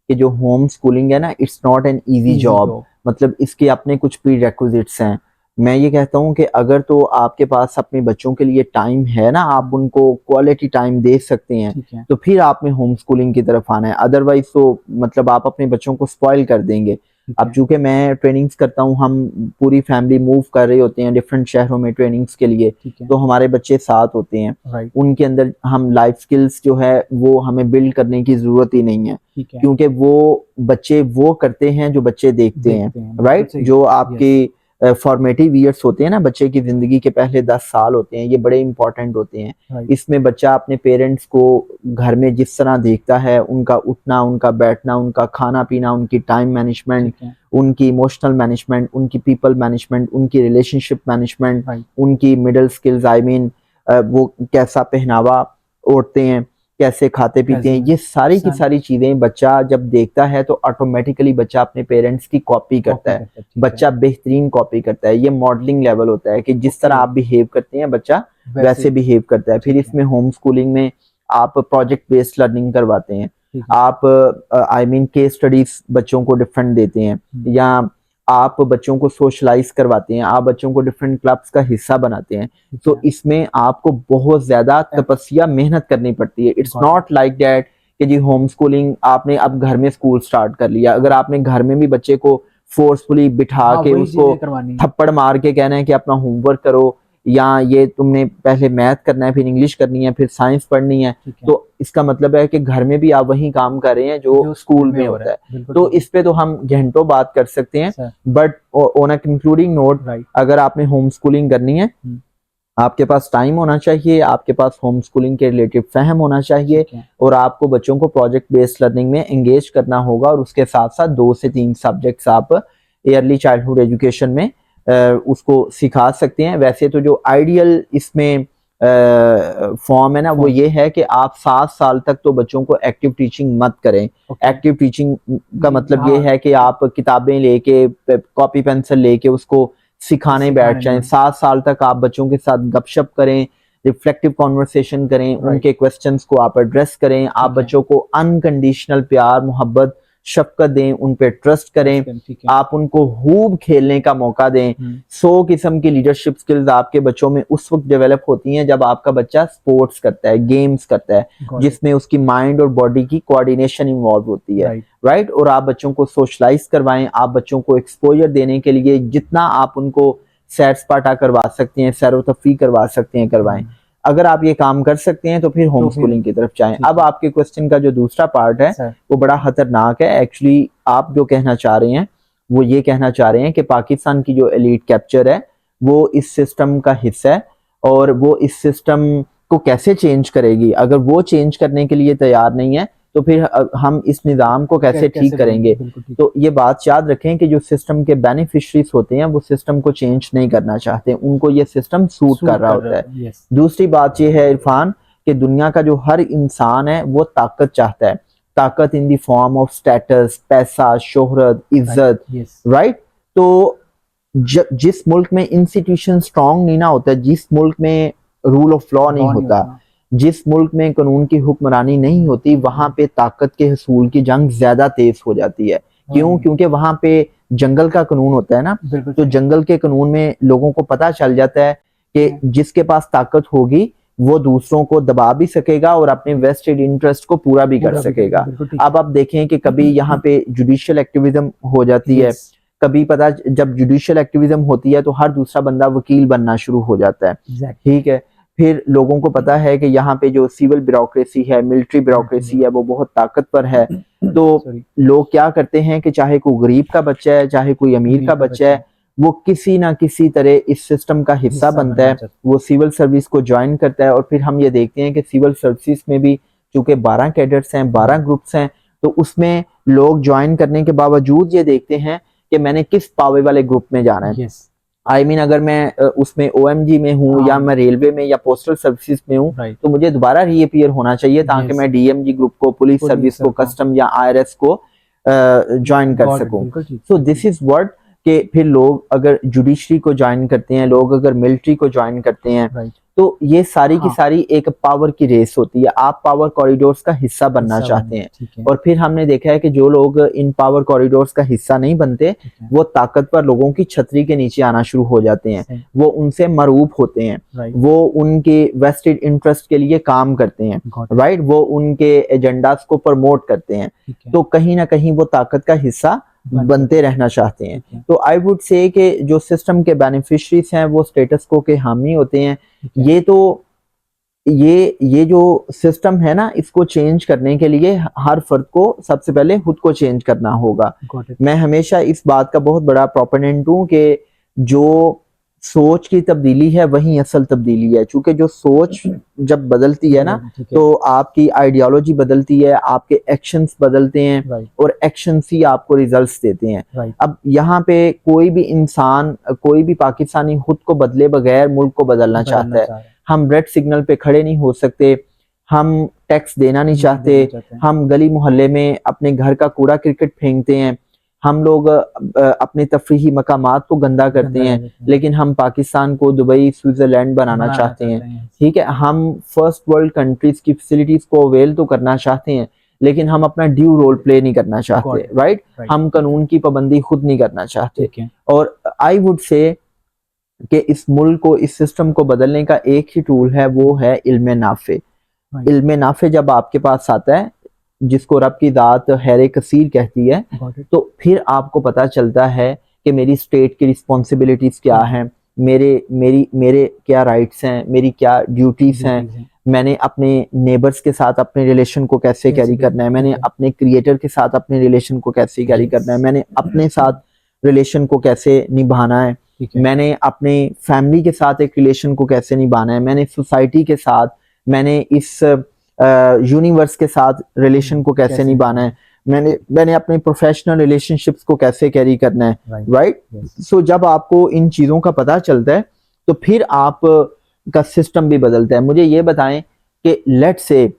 कि जो होम स्कूलिंग है ना, it's not an easy job. मतलब इसके अपने कुछ प्री रेक्विजिट्स हैं। मैं ये कहता हूँ कि अगर तो आपके पास अपने बच्चों के लिए टाइम है ना, आप उनको क्वालिटी टाइम दे सकते हैं तो फिर आप में होम स्कूलिंग की तरफ आना है। अदरवाइज तो मतलब आप अपने बच्चों को स्पॉइल कर देंगे। अब चूंकि मैं ट्रेनिंग्स करता हूँ, हम पूरी फैमिली मूव कर रहे होते हैं डिफरेंट शहरों में ट्रेनिंग्स के लिए, तो हमारे बच्चे साथ होते हैं। उनके अंदर हम लाइफ स्किल्स जो है वो हमें बिल्ड करने की जरूरत ही नहीं है, क्योंकि वो बच्चे वो करते हैं जो बच्चे देखते हैं। राइट, जो आपकी फॉर्मेटिव ईयर्स होते हैं ना, बच्चे की जिंदगी के पहले 10 साल होते हैं, ये बड़े इंपॉर्टेंट होते हैं। इसमें बच्चा अपने पेरेंट्स को घर में जिस तरह देखता है, उनका उठना, उनका बैठना, उनका खाना पीना, उनकी टाइम मैनेजमेंट, उनकी इमोशनल मैनेजमेंट, उनकी पीपल मैनेजमेंट, उनकी रिलेशनशिप मैनेजमेंट, उनकी मिडल स्किल्स, आई मीन वो कैसा पहनावा ओढ़ते हैं, कैसे खाते पीते हैं, ये सारी की सारी चीजें बच्चा जब देखता है तो ऑटोमेटिकली बच्चा अपने पेरेंट्स की कॉपी करता है। बच्चा बेहतरीन कॉपी करता है। ये मॉडलिंग लेवल होता है कि जिस तरह आप बिहेव करते हैं बच्चा वैसे बिहेव करता है। फिर इसमें होम स्कूलिंग में आप प्रोजेक्ट बेस्ड लर्निंग करवाते हैं, आप आई मीन केस स्टडीज बच्चों को डिफरेंट देते हैं, या आप बच्चों को सोशलाइज करवाते हैं, आप बच्चों को डिफरेंट क्लब्स का हिस्सा बनाते हैं, तो इसमें आपको बहुत ज्यादा तपस्या मेहनत करनी पड़ती है। इट्स नॉट लाइक दैट कि जी होम स्कूलिंग आपने अब घर में स्कूल स्टार्ट कर लिया, अगर आपने घर में भी बच्चे को फोर्सफुली बिठा के उसको थप्पड़ मार के कहना है कि अपना होमवर्क करो, या ये तुमने पहले मैथ करना है, फिर इंग्लिश करनी है, फिर साइंस पढ़नी है, तो इसका मतलब है कि घर में भी आप वही काम कर रहे हैं जो स्कूल में होता है। तो इस पे तो हम घंटों बात कर सकते हैं, but on a concluding note, अगर आपने होम स्कूलिंग करनी है, आपके पास टाइम होना चाहिए, आपके पास होम स्कूलिंग के रिलेटेड फहम होना चाहिए, और आपको बच्चों को प्रोजेक्ट बेस्ड लर्निंग में एंगेज करना होगा, और उसके साथ साथ 2 से 3 सब्जेक्ट्स आप अर्ली चाइल्डहुड एजुकेशन में उसको सिखा सकते हैं। वैसे तो जो आइडियल इसमें फॉर्म है ना, वो ये है कि आप 7 साल तक तो बच्चों को एक्टिव टीचिंग मत करें। एक्टिव टीचिंग का मतलब ये है कि आप किताबें लेके, कॉपी पेंसिल लेके उसको सिखाने बैठ जाएं। 7 साल तक आप बच्चों के साथ गपशप करें, रिफ्लेक्टिव कॉन्वर्सेशन करें, उनके क्वेश्चंस को आप एड्रेस करें, आप बच्चों को अनकंडीशनल प्यार, मोहब्बत, शफकत दें, उन पे ट्रस्ट करें, आप उनको खूब खेलने का मौका दें। 100 किस्म की लीडरशिप स्किल्स आपके बच्चों में उस वक्त डेवलप होती हैं जब आपका बच्चा स्पोर्ट्स करता है, गेम्स करता है, जिसमें उसकी माइंड और बॉडी की कोऑर्डिनेशन इन्वॉल्व होती है, राइट। और आप बच्चों को सोशलाइज करवाएं, आप बच्चों को एक्सपोजर देने के लिए जितना आप उनको सैर सपाटा करवा सकते हैं, सैर व तफरीह करवा सकते हैं, करवाएं। अगर आप ये काम कर सकते हैं तो फिर होम स्कूलिंग की तरफ जाएं। अब आपके क्वेश्चन का जो दूसरा पार्ट है वो बड़ा खतरनाक है। एक्चुअली आप जो कहना चाह रहे हैं वो ये कहना चाह रहे हैं कि पाकिस्तान की जो एलीट कैप्चर है वो इस सिस्टम का हिस्सा है, और वो इस सिस्टम को कैसे चेंज करेगी। अगर वो चेंज करने के लिए तैयार नहीं है तो फिर हम इस निज़ाम को कैसे ठीक करेंगे। तो ये बात याद रखें कि जो सिस्टम के बेनिफिशरीज होते हैं वो सिस्टम को चेंज नहीं करना चाहते, उनको ये सिस्टम सूट कर रहा होता है। दूसरी बात ये है इरफान कि दुनिया का जो हर इंसान है वो ताकत चाहता है, ताकत in the form of status, पैसा, शोहरत, इज्जत, राइट। तो जिस मुल्क में इंस्टीट्यूशन स्ट्रांग नहीं ना होता, जिस मुल्क में रूल ऑफ लॉ नहीं होता, जिस मुल्क में कानून की हुक्मरानी नहीं होती, वहां पे ताकत के हसूल की जंग ज्यादा तेज हो जाती है। क्यों? क्योंकि वहां पे जंगल का कानून होता है ना, तो जंगल के कानून में लोगों को पता चल जाता है कि जिसके पास ताकत होगी वो दूसरों को दबा भी सकेगा और अपने वेस्टेड इंटरेस्ट को पूरा भी कर सकेगा। अब आप देखें कि कभी यहाँ पे जुडिशियल एक्टिविज्म हो जाती है, कभी पता जब जुडिशियल एक्टिविज्म होती है तो हर दूसरा बंदा वकील बनना शुरू हो जाता है, ठीक है। फिर लोगों को पता है कि यहाँ पे जो सिविल ब्यूरोक्रेसी है, मिलिट्री ब्यूरोक्रेसी है, वो बहुत ताकतवर है। तो लोग क्या करते हैं कि चाहे कोई गरीब का बच्चा है, चाहे कोई अमीर का बच्चा है, वो किसी ना किसी तरह इस सिस्टम का हिस्सा बनता है, वो सिविल सर्विस को ज्वाइन करता है। और फिर हम ये देखते हैं कि सिविल सर्विस में भी चूंकि 12 कैडेट्स हैं, 12 ग्रुप्स हैं, तो उसमें लोग ज्वाइन करने के बावजूद ये देखते हैं कि मैंने किस पावे वाले ग्रुप में जाना है। आई मीन अगर मैं उसमें OMG में हूँ या मैं रेलवे में या पोस्टल सर्विसेज में हूँ, तो मुझे दोबारा रीअपीयर होना चाहिए ताकि मैं DMG ग्रुप को, पुलिस सर्विस को, कस्टम या IRS को ज्वाइन कर सकूं। सो दिस इज व्हाट कि फिर लोग अगर जुडिशरी को ज्वाइन करते हैं, लोग अगर मिलिट्री को ज्वाइन करते हैं, तो ये सारी की सारी एक पावर की रेस होती है। आप पावर कॉरिडोर्स का हिस्सा बनना चाहते हैं, और फिर हमने देखा है कि जो लोग इन पावर कॉरिडोर्स का हिस्सा नहीं बनते, वो ताकतवर लोगों की छतरी के नीचे आना शुरू हो जाते हैं, वो उनसे मरूफ होते हैं, वो उनके वेस्टेड इंटरेस्ट के लिए काम करते हैं, राइट, वो उनके एजेंडास को प्रमोट करते हैं, तो कहीं ना कहीं वो ताकत का हिस्सा बनते रहना चाहते हैं। तो आई वुड से कि जो सिस्टम के बेनिफिशरीज हैं वो स्टेटस को के हामी होते हैं। ये तो ये जो सिस्टम है ना, इसको चेंज करने के लिए हर फर्द को सबसे पहले खुद को चेंज करना होगा। मैं हमेशा इस बात का बहुत बड़ा प्रोपोनेंट हूँ कि जो सोच की तब्दीली है वही असल तब्दीली है। क्योंकि जो सोच जब बदलती है ना, तो आपकी आइडियोलॉजी बदलती है, आपके एक्शंस बदलते हैं, और एक्शंस ही आपको रिजल्ट्स देते हैं। अब यहाँ पे कोई भी इंसान, कोई भी पाकिस्तानी खुद को बदले बगैर मुल्क को बदलना चाहता है। हम रेड सिग्नल पे खड़े नहीं हो सकते, हम टैक्स देना नहीं चाहते, हम गली मोहल्ले में अपने घर का कूड़ा क्रिकेट फेंकते हैं, हम लोग अपने तफरीही मकामात को गंदा करते हैं, लेकिन हम पाकिस्तान को दुबई, स्विट्जरलैंड बनाना चाहते हैं, ठीक है। हम फर्स्ट वर्ल्ड कंट्रीज की फैसिलिटीज को अवेल तो करना चाहते हैं, लेकिन हम अपना ड्यू रोल प्ले नहीं करना चाहते, Got it. राइट। Right. हम कानून की पाबंदी खुद नहीं करना चाहते। ठीक है। और आई वुड से कि इस मुल्क को, इस सिस्टम को बदलने का एक ही टूल है, वो है इल्म नाफे। Right. इल्म नाफे जब आपके पास आता है, जिसको रब की दात हैर कसीर कहती है, Got it. तो फिर आपको पता चलता है कि मेरी स्टेट की रिस्पॉन्सिबिलिटीज क्या हैं, मेरे क्या राइट्स हैं, मेरी क्या ड्यूटीज हैं, Duties हैं। मैंने अपने नेबर्स के साथ अपने रिलेशन को कैसे कैरी करना है, मैंने अपने क्रिएटर के साथ अपने रिलेशन को कैसे कैरी करना है, मैंने अपने साथ रिलेशन को कैसे निभाना है, ठीक है। मैंने अपने फैमिली के साथ एक रिलेशन को कैसे निभाना है, मैंने सोसाइटी के साथ, मैंने इस यूनिवर्स के साथ रिलेशन को कैसे निभाना है, मैंने अपने प्रोफेशनल रिलेशनशिप्स को कैसे कैरी करना है, राइट। सो जब आपको इन चीज़ों का पता चलता है तो फिर आप का सिस्टम भी बदलता है। मुझे ये बताएं कि लेट से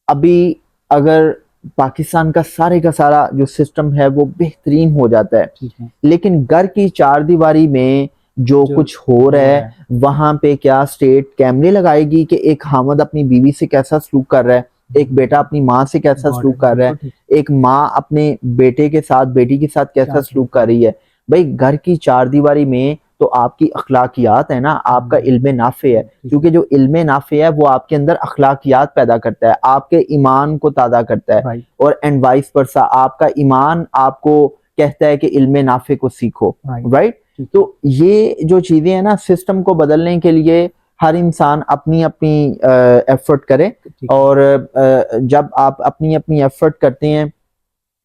अभी अगर पाकिस्तान का सारा जो सिस्टम है वो बेहतरीन हो जाता है, ठीक है। लेकिन घर की चार दीवारी में जो कुछ हो रहा है, वहां पे क्या स्टेट कैमरे लगाएगी कि एक हामद अपनी बीवी से कैसा सलूक कर रहा है, एक बेटा अपनी माँ से कैसा सलूक कर रहा है, एक माँ अपने बेटे के साथ, बेटी के साथ कैसा सलूक कर रही है। भाई घर की चार दीवारी में तो आपकी अखलाकियात है ना, आपका इल्मे नाफे है, क्योंकि जो इल्मे नाफे है वो आपके अंदर अखलाकियात पैदा करता है, आपके ईमान को ताज़ा करता है, और एंड वाइस वर्सा, आपका ईमान आपको कहता है कि इल्मे नाफे को सीखो, राइट। तो ये जो चीजें हैं ना, सिस्टम को बदलने के लिए हर इंसान अपनी अपनी एफर्ट करे, और जब आप अपनी अपनी एफर्ट करते हैं,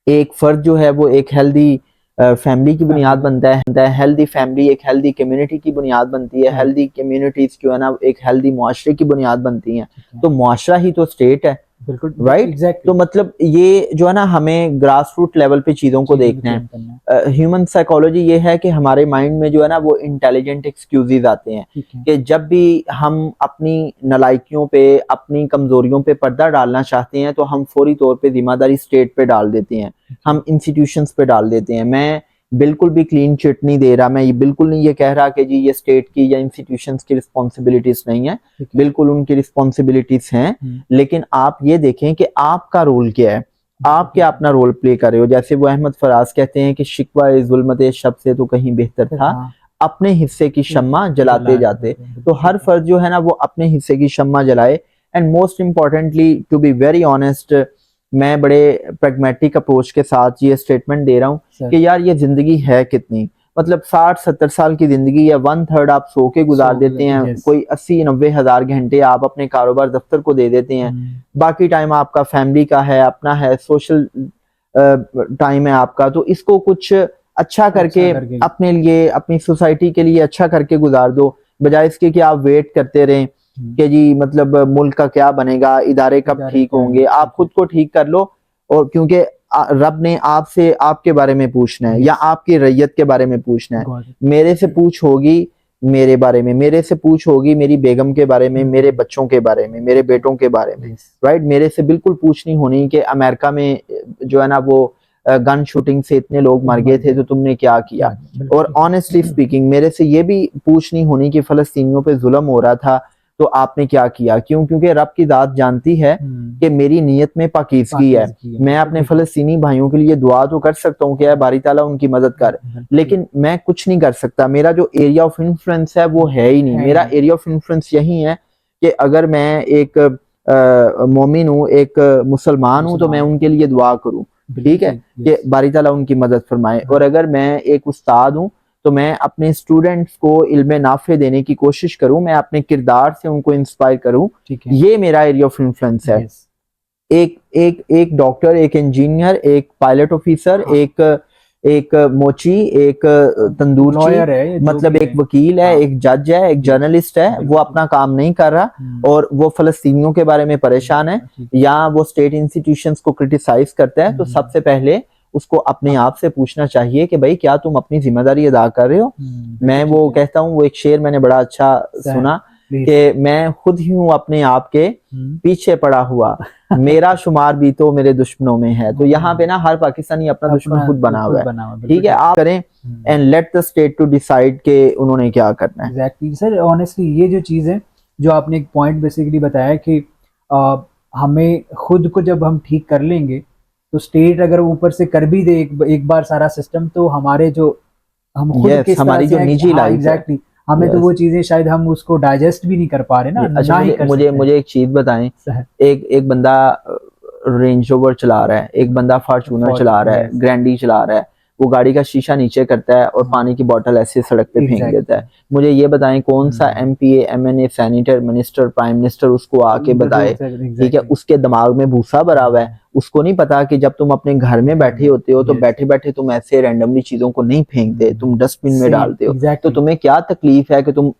एक फर्द जो है वो एक हेल्दी फैमिली की बुनियाद बनता है, हेल्दी फैमिली एक हेल्दी कम्युनिटी की बुनियाद बनती है, हेल्दी कम्युनिटीज जो है ना एक हेल्दी मुआशरे की बुनियाद बनती हैं, तो मुआशरा ही तो स्टेट है, राइट। तो मतलब ये जो है ना, हमें ग्रास रूट लेवल पे चीज़ों को देखना है। ह्यूमन साइकोलॉजी ये है कि हमारे माइंड में जो है ना वो इंटेलिजेंट एक्सक्यूजेज आते हैं कि जब भी हम अपनी नलायकियों पे, अपनी कमजोरियों पे पर्दा डालना चाहते हैं तो हम फौरी तौर पे जिम्मेदारी स्टेट पे डाल देते हैं, हम इंस्टीट्यूशंस पे डाल देते हैं। मैं बिल्कुल भी क्लीन चिट नहीं दे रहा, मैं ये बिल्कुल नहीं ये कह रहा कि जी ये स्टेट की या इंस्टीट्यूशंस की रिस्पॉन्सिबिलिटीज नहीं है, बिल्कुल उनकी रिस्पॉन्सिबिलिटीज हैं, लेकिन आप ये देखें कि आपका रोल क्या है, आप क्या अपना रोल प्ले कर रहे हो। जैसे वो अहमद फराज कहते हैं कि शिकवा जुल्मत शब से तो कहीं बेहतर था अपने हिस्से की शम्मा जलाते जाते। तो हर फर्द जो है ना वो अपने हिस्से की शम्मा जलाए। And most importantly, to be very honest, मैं बड़े प्रैग्मेटिक अप्रोच के साथ ये स्टेटमेंट दे रहा हूँ कि यार ये जिंदगी है कितनी, मतलब 60-70 साल की जिंदगी या 1/3 आप सो के गुजार देते हैं, कोई 80-90 हज़ार घंटे आप अपने कारोबार दफ्तर को दे देते हैं, बाकी टाइम आपका फैमिली का है, अपना है, सोशल टाइम है आपका। तो इसको कुछ अच्छा करके अपने लिए, अपनी सोसाइटी के लिए अच्छा करके गुजार दो, बजाय इसके कि आप वेट करते रहें कि जी मतलब मुल्क का क्या बनेगा, इदारे कब ठीक होंगे। आप खुद को ठीक कर लो, और क्योंकि रब ने आपसे आपके बारे में पूछना है या आपकी रैयत के बारे में पूछना है। मेरे से पूछ होगी मेरे बारे में, मेरे से पूछ होगी मेरी बेगम के बारे में, मेरे बच्चों के बारे में, मेरे बेटों के बारे में, राइट। मेरे से बिल्कुल पूछ नहीं होनी कि अमेरिका में जो है ना वो गन शूटिंग से इतने लोग मर गए थे तो तुमने क्या किया। और ऑनेस्टली स्पीकिंग मेरे से ये भी पूछ नहीं होनी कि फलस्तीनियों पे जुल्म हो रहा था तो आपने क्या किया। क्यों? क्योंकि रब की दात जानती है कि मेरी नीयत में पाकीज़गी है। मैं अपने फलस्तीनी भाइयों के लिए दुआ तो कर सकता हूँ कि बारी ताला उनकी मदद कर, लेकिन मैं कुछ नहीं कर सकता। मेरा जो एरिया ऑफ इन्फ्लुएंस है वो है ही नहीं। मेरा एरिया ऑफ इन्फ्लुएंस यही है कि अगर मैं एक मोमिन हूँ, एक मुसलमान हूँ, तो मैं उनके लिए दुआ करूँ, ठीक है, कि बारी ताला उनकी मदद फरमाए। और अगर मैं एक उस्ताद हूँ तो मैं अपने स्टूडेंट्स को इल्मे नाफे देने की कोशिश करूं, मैं अपने किरदार से उनको इंस्पायर करूं, ये मेरा एरिया ऑफ इन्फ्लुएंस है। एक डॉक्टर, एक इंजीनियर, एक पायलट ऑफिसर, एक मोची, एक तंदूरची, मतलब एक वकील है, एक जज है, एक जर्नलिस्ट है, वो अपना काम नहीं कर रहा और वो फलस्तीनियों के बारे में परेशान है या वो स्टेट इंस्टीट्यूशंस को क्रिटिसाइज करता है, तो सबसे पहले उसको अपने आप से पूछना चाहिए कि भाई क्या तुम अपनी जिम्मेदारी अदा कर रहे हो। मैं वो कहता हूँ, वो एक शेर मैंने बड़ा अच्छा सुना कि मैं खुद ही हूँ अपने आप के पीछे पड़ा हुआ, मेरा शुमार भी तो मेरे दुश्मनों में है। तो यहाँ पे ना हर पाकिस्तानी अपना दुश्मन खुद बना हुआ है, ठीक है। आप करें and let the state to decide के उन्होंने क्या करना है। एग्जैक्टली सर, ऑनेस्टली ये जो चीज़ है जो आपने एक पॉइंट बेसिकली बताया कि हमें खुद को जब हम ठीक कर लेंगे तो स्टेट अगर ऊपर से कर भी दे एक बार सारा सिस्टम, तो हमारे जो हम खुद यस किस तरह हमारी से जो निजी हाँ लाइफ है। एग्जैक्टली हमें तो यस वो चीजें शायद हम उसको डाइजेस्ट भी नहीं कर पा रहे ना, अच्छा ना ही मुझे कर मुझे सकते हैं। मुझे एक चीज बताएं। सह- एक एक बंदा रेंज रोवर चला रहा है, एक बंदा फॉर्चूनर चला रहा है, यस ग्रैंडी चला रहा है, वो गाड़ी का शीशा नीचे करता है और पानी की बोतल ऐसे सड़क पे फेंक देता है। एग्जैक्टली। मुझे ये बताएं कौन सा MPa MNA senator minister prime minister उसको आके बताए, रोक सकते ठीक है, एग्जैक्टली। उसके दिमाग में भूसा भरा हुआ है, उसको नहीं पता कि जब तुम अपने घर में घर बैठे में होते हो तो यस बैठे बैठे तुम ऐसे रैंडमली चीजों को नहीं फेंकते, तुम डस्टबिन में सेम डालते हो। तो एग्जैक्टली। तुम्हें क्या तकलीफ है कि तुम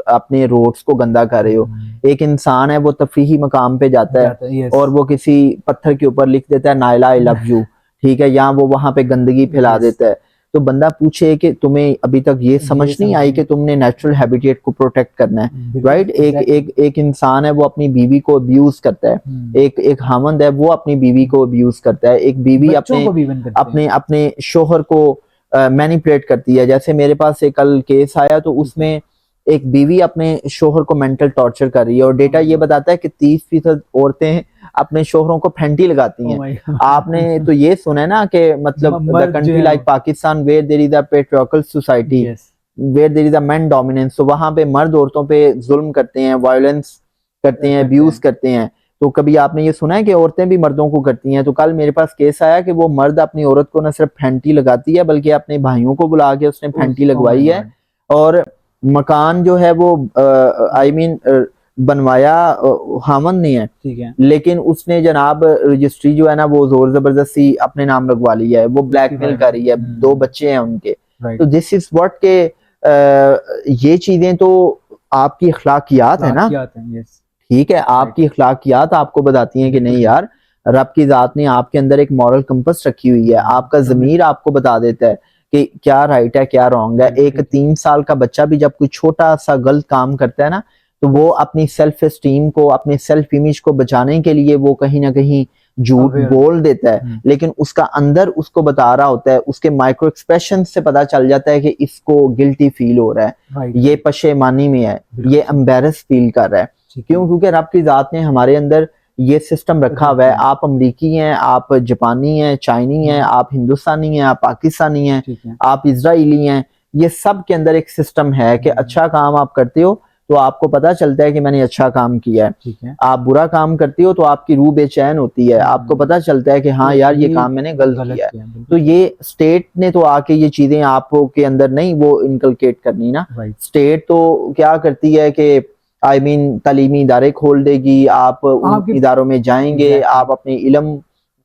अपने रोड्स को गंदा कर रहे हो। एक इंसान है वो तफरीही मकाम पे जाता है जाता है यस और वो किसी पत्थर के ऊपर लिख देता है नायला आई लव यू, ठीक है, या वो वहां पे गंदगी फैला यस देता है। तो बंदा पूछे कि तुम्हें अभी तक ये समझ ये नहीं समझ आई नहीं कि तुमने नेचुरल हैबिटेट को प्रोटेक्ट करना है। बिल्कुल राइट, एक एग्जैक्टली। एक एक इंसान है वो अपनी बीवी को अब्यूज करता है, एक एक हामंद है वो अपनी बीवी को अब्यूज करता है, एक बीवी बच्चों अपने को भी इवन करते हैं। अपने अपने शोहर को मैनिपुलेट करती है। जैसे मेरे पास एक कल केस आया तो उसमें एक बीवी अपने शोहर को मेंटल टॉर्चर कर रही है और डेटा ये बताता है कि 30% औरतें अपने शोहरों को फैंटी लगाती ओ हैं। माय आपने तो ये सुना है ना कि मतलब द मर्द जो कंट्री है like Pakistan where there is a patriarchal society, yes where there is a men dominance, तो वहां पे मर्द औरतों पे जुल्म करते हैं, वायलेंस करते हैं, करते अब्यूज हैं करते हैं। तो कभी आपने ये सुना है कि औरतें भी मर्दों को करती हैं? तो कल मेरे पास केस आया कि वो मर्द अपनी औरत को न सिर्फ फैंटी लगाती है बल्कि अपने भाइयों को बुला के उसने फैंटी ओ माय लगवाई है। गॉड और मकान जो है वो आई मीन बनवाया हामन ने है, ठीक है लेकिन उसने जनाब रजिस्ट्री जो है ना वो जोर जबरदस्ती अपने नाम लगवा ली है, वो ब्लैकमेल 55 कर रही है, 2 बच्चे हैं उनके। राइट तो दिस इज व्हाट के ये चीजें तो आपकी अखलाकियात है ना, लाकियात हैं यस ठीक है, राइट आपकी अखलाकियात आपको बताती हैं कि बिल्कुल नहीं बिल्कुल यार, रब की जात ने आपके अंदर एक मॉरल कंपस रखी हुई है, आपका तो हमें ज़मीर आपको बता देता है कि क्या राइट है क्या रॉन्ग है। एक बिल्कुल 3 साल का बच्चा भी जब कोई छोटा सा गलत काम करता है ना तो वो अपनी सेल्फ एस्टीम को, अपने सेल्फ इमेज को बचाने के लिए वो कहीं ना कहीं झूठ अवेयर बोल देता है, लेकिन उसका अंदर उसको बता रहा होता है, उसके माइक्रो एक्सप्रेशन से पता चल जाता है कि इसको गिल्टी फील हो रहा है, राइट ये पशेमानी में है, बिल्कुल ये एम्बेरस फील कर रहा है। ठीक है क्यों? क्योंकि रब की जात ने हमारे अंदर ये सिस्टम रखा हुआ है। रखिए आप अमरीकी हैं, आप जापानी हैं, चाइनी हैं, आप हिंदुस्तानी हैं, आप पाकिस्तानी हैं, ठीक है आप इजराइली हैं, ये सब के अंदर एक सिस्टम है कि अच्छा काम आप करते हो तो आपको पता चलता है कि मैंने अच्छा काम किया है, ठीक है आप बुरा काम करते हो तो आपकी रूह बेचैन होती है, आपको पता चलता है कि हाँ तो यार ये ये काम मैंने गलत गलत किया है। किया तो बिल्कुल ये स्टेट ने तो आके ये चीजें आपको के अंदर नहीं वो इनकलकेट करनी ना। राइट स्टेट तो क्या करती है कि आई मीन तालीमी इदारे खोल देगी, आप उन आपके इदारों में जाएंगे, एग्जैक्टली आप अपने इल्म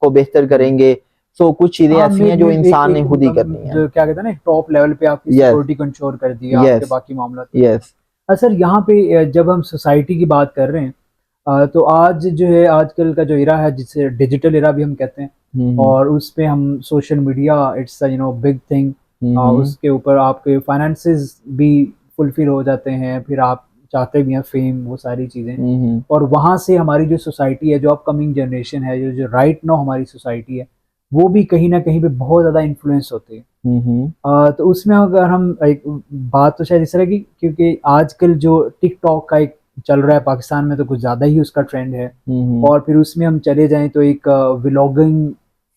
को बेहतर करेंगे। सो कुछ चीजें हाँ ऐसी हैं जो एक इंसान एक ने खुद ही करनी है। जो क्या कहते हैं ना टॉप लेवल पे आपकी यस सिक्योरिटी को इंश्योर कर दिया आपके यस बाकी मामला। यस सर यहाँ पे जब हम सोसाइटी की बात कर रहे हैं तो आज जो है आजकल का जो इरा है जिसे डिजिटल इरा भी हम कहते हैं, हम्म और उस पे हम social media it's big thing. Hmm उसके ऊपर आपके फाइनेंसेस भी फुलफिल हो जाते हैं, फिर आप चाहते भी हैं फेम वो सारी चीज़ें, हम्म और वहाँ से हमारी जो सोसाइटी है जो अपकमिंग जनरेशन है जो जो राइट नाउ हमारी सोसाइटी है वो भी कहीं ना कहीं पे बहुत ज़्यादा इन्फ्लुएंस होती है। हम्म तो उसमें अगर हम एक बात तो शायद इस तरह की, क्योंकि आजकल जो टिकटॉक का एक चल रहा है पाकिस्तान में तो कुछ ज़्यादा ही उसका ट्रेंड है, हम्म और फिर उसमें हम चले जाएं तो एक व्लॉगिंग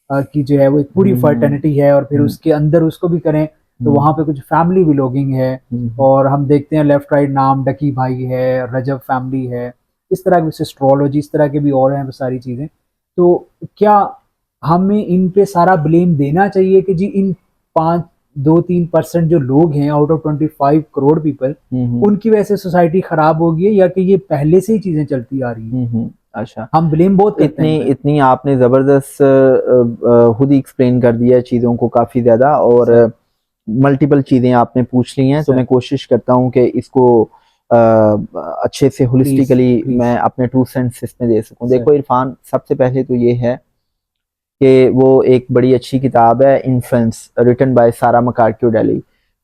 की जो है वो एक पूरी फर्टर्निटी है, और फिर उसके अंदर उसको भी करें तो वहाँ पे कुछ फैमिली व्लॉगिंग है, और हम देखते हैं लेफ्ट राइट नाम डकी भाई है, रजब फैमिली है, इस तरह की एस्ट्रोलॉजी इस तरह के भी और हैं वो सारी चीज़ें। तो क्या हमें इन पे सारा ब्लेम देना चाहिए कि जी इन 5-2-3% जो लोग हैं आउट ऑफ 25 करोड़ पीपल उनकी वजह से सोसाइटी खराब होगी है, या कि ये पहले से ही चीजें चलती आ रही हैं? अच्छा, हम ब्लेम बहुत करते हैं इतनी इन पे इतनी आपने जबरदस्त खुद ही एक्सप्लेन कर दिया चीजों को काफी ज्यादा, और सर मल्टीपल चीजें आपने पूछ ली हैं, तो सर मैं कोशिश करता हूँ कि इसको अच्छे से प्लीज होलिस्टिकली प्लीज मैं अपने 2 सेंट्स इसमें दे सकूं। सर देखो इरफान, सबसे पहले तो ये है कि वो एक बड़ी अच्छी किताब है इन्फ्लुएंस, रिटन बाय सारा मकार्क्यूडेली।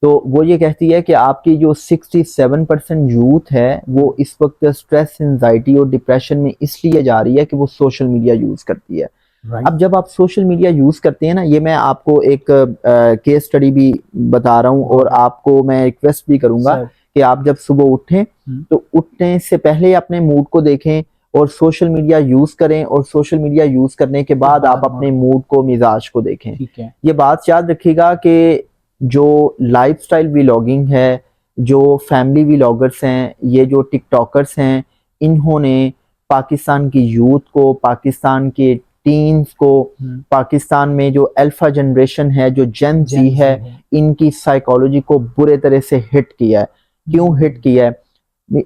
तो वो ये कहती है कि आपकी जो 67% यूथ है वो इस वक्त स्ट्रेस, एंजाइटी और डिप्रेशन में इसलिए जा रही है कि वो सोशल मीडिया यूज करती है। राइट अब जब आप सोशल मीडिया यूज करते हैं ना, ये मैं आपको एक केस स्टडी भी बता रहा हूँ और आपको मैं रिक्वेस्ट भी करूंगा सर कि आप जब सुबह उठें तो उठने से पहले अपने मूड को देखें और सोशल मीडिया यूज करें, और सोशल मीडिया यूज करने के बाद आप अपने मूड को, मिजाज को देखें। ठीक है। ये बात याद रखिएगा कि जो लाइफस्टाइल व्लॉगिंग है, जो फैमिली व्लॉगर्स हैं, ये जो टिकटॉकर्स हैं, इन्होंने पाकिस्तान की यूथ को, पाकिस्तान के टीन्स को, पाकिस्तान में जो अल्फा जनरेशन है, जो जेन जी है, इनकी साइकोलॉजी को बुरे तरह से हिट किया है। क्यों हिट किया है?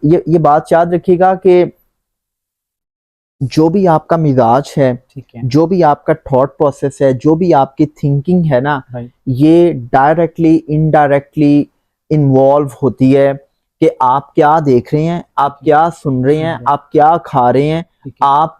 ये बात याद रखिएगा कि जो भी आपका मिजाज है, जो भी आपका थॉट प्रोसेस है, जो भी आपकी थिंकिंग है ना, ये डायरेक्टली इनडायरेक्टली इन्वॉल्व होती है कि आप क्या देख रहे हैं, आप क्या सुन रहे हैं, आप क्या खा रहे हैं, आप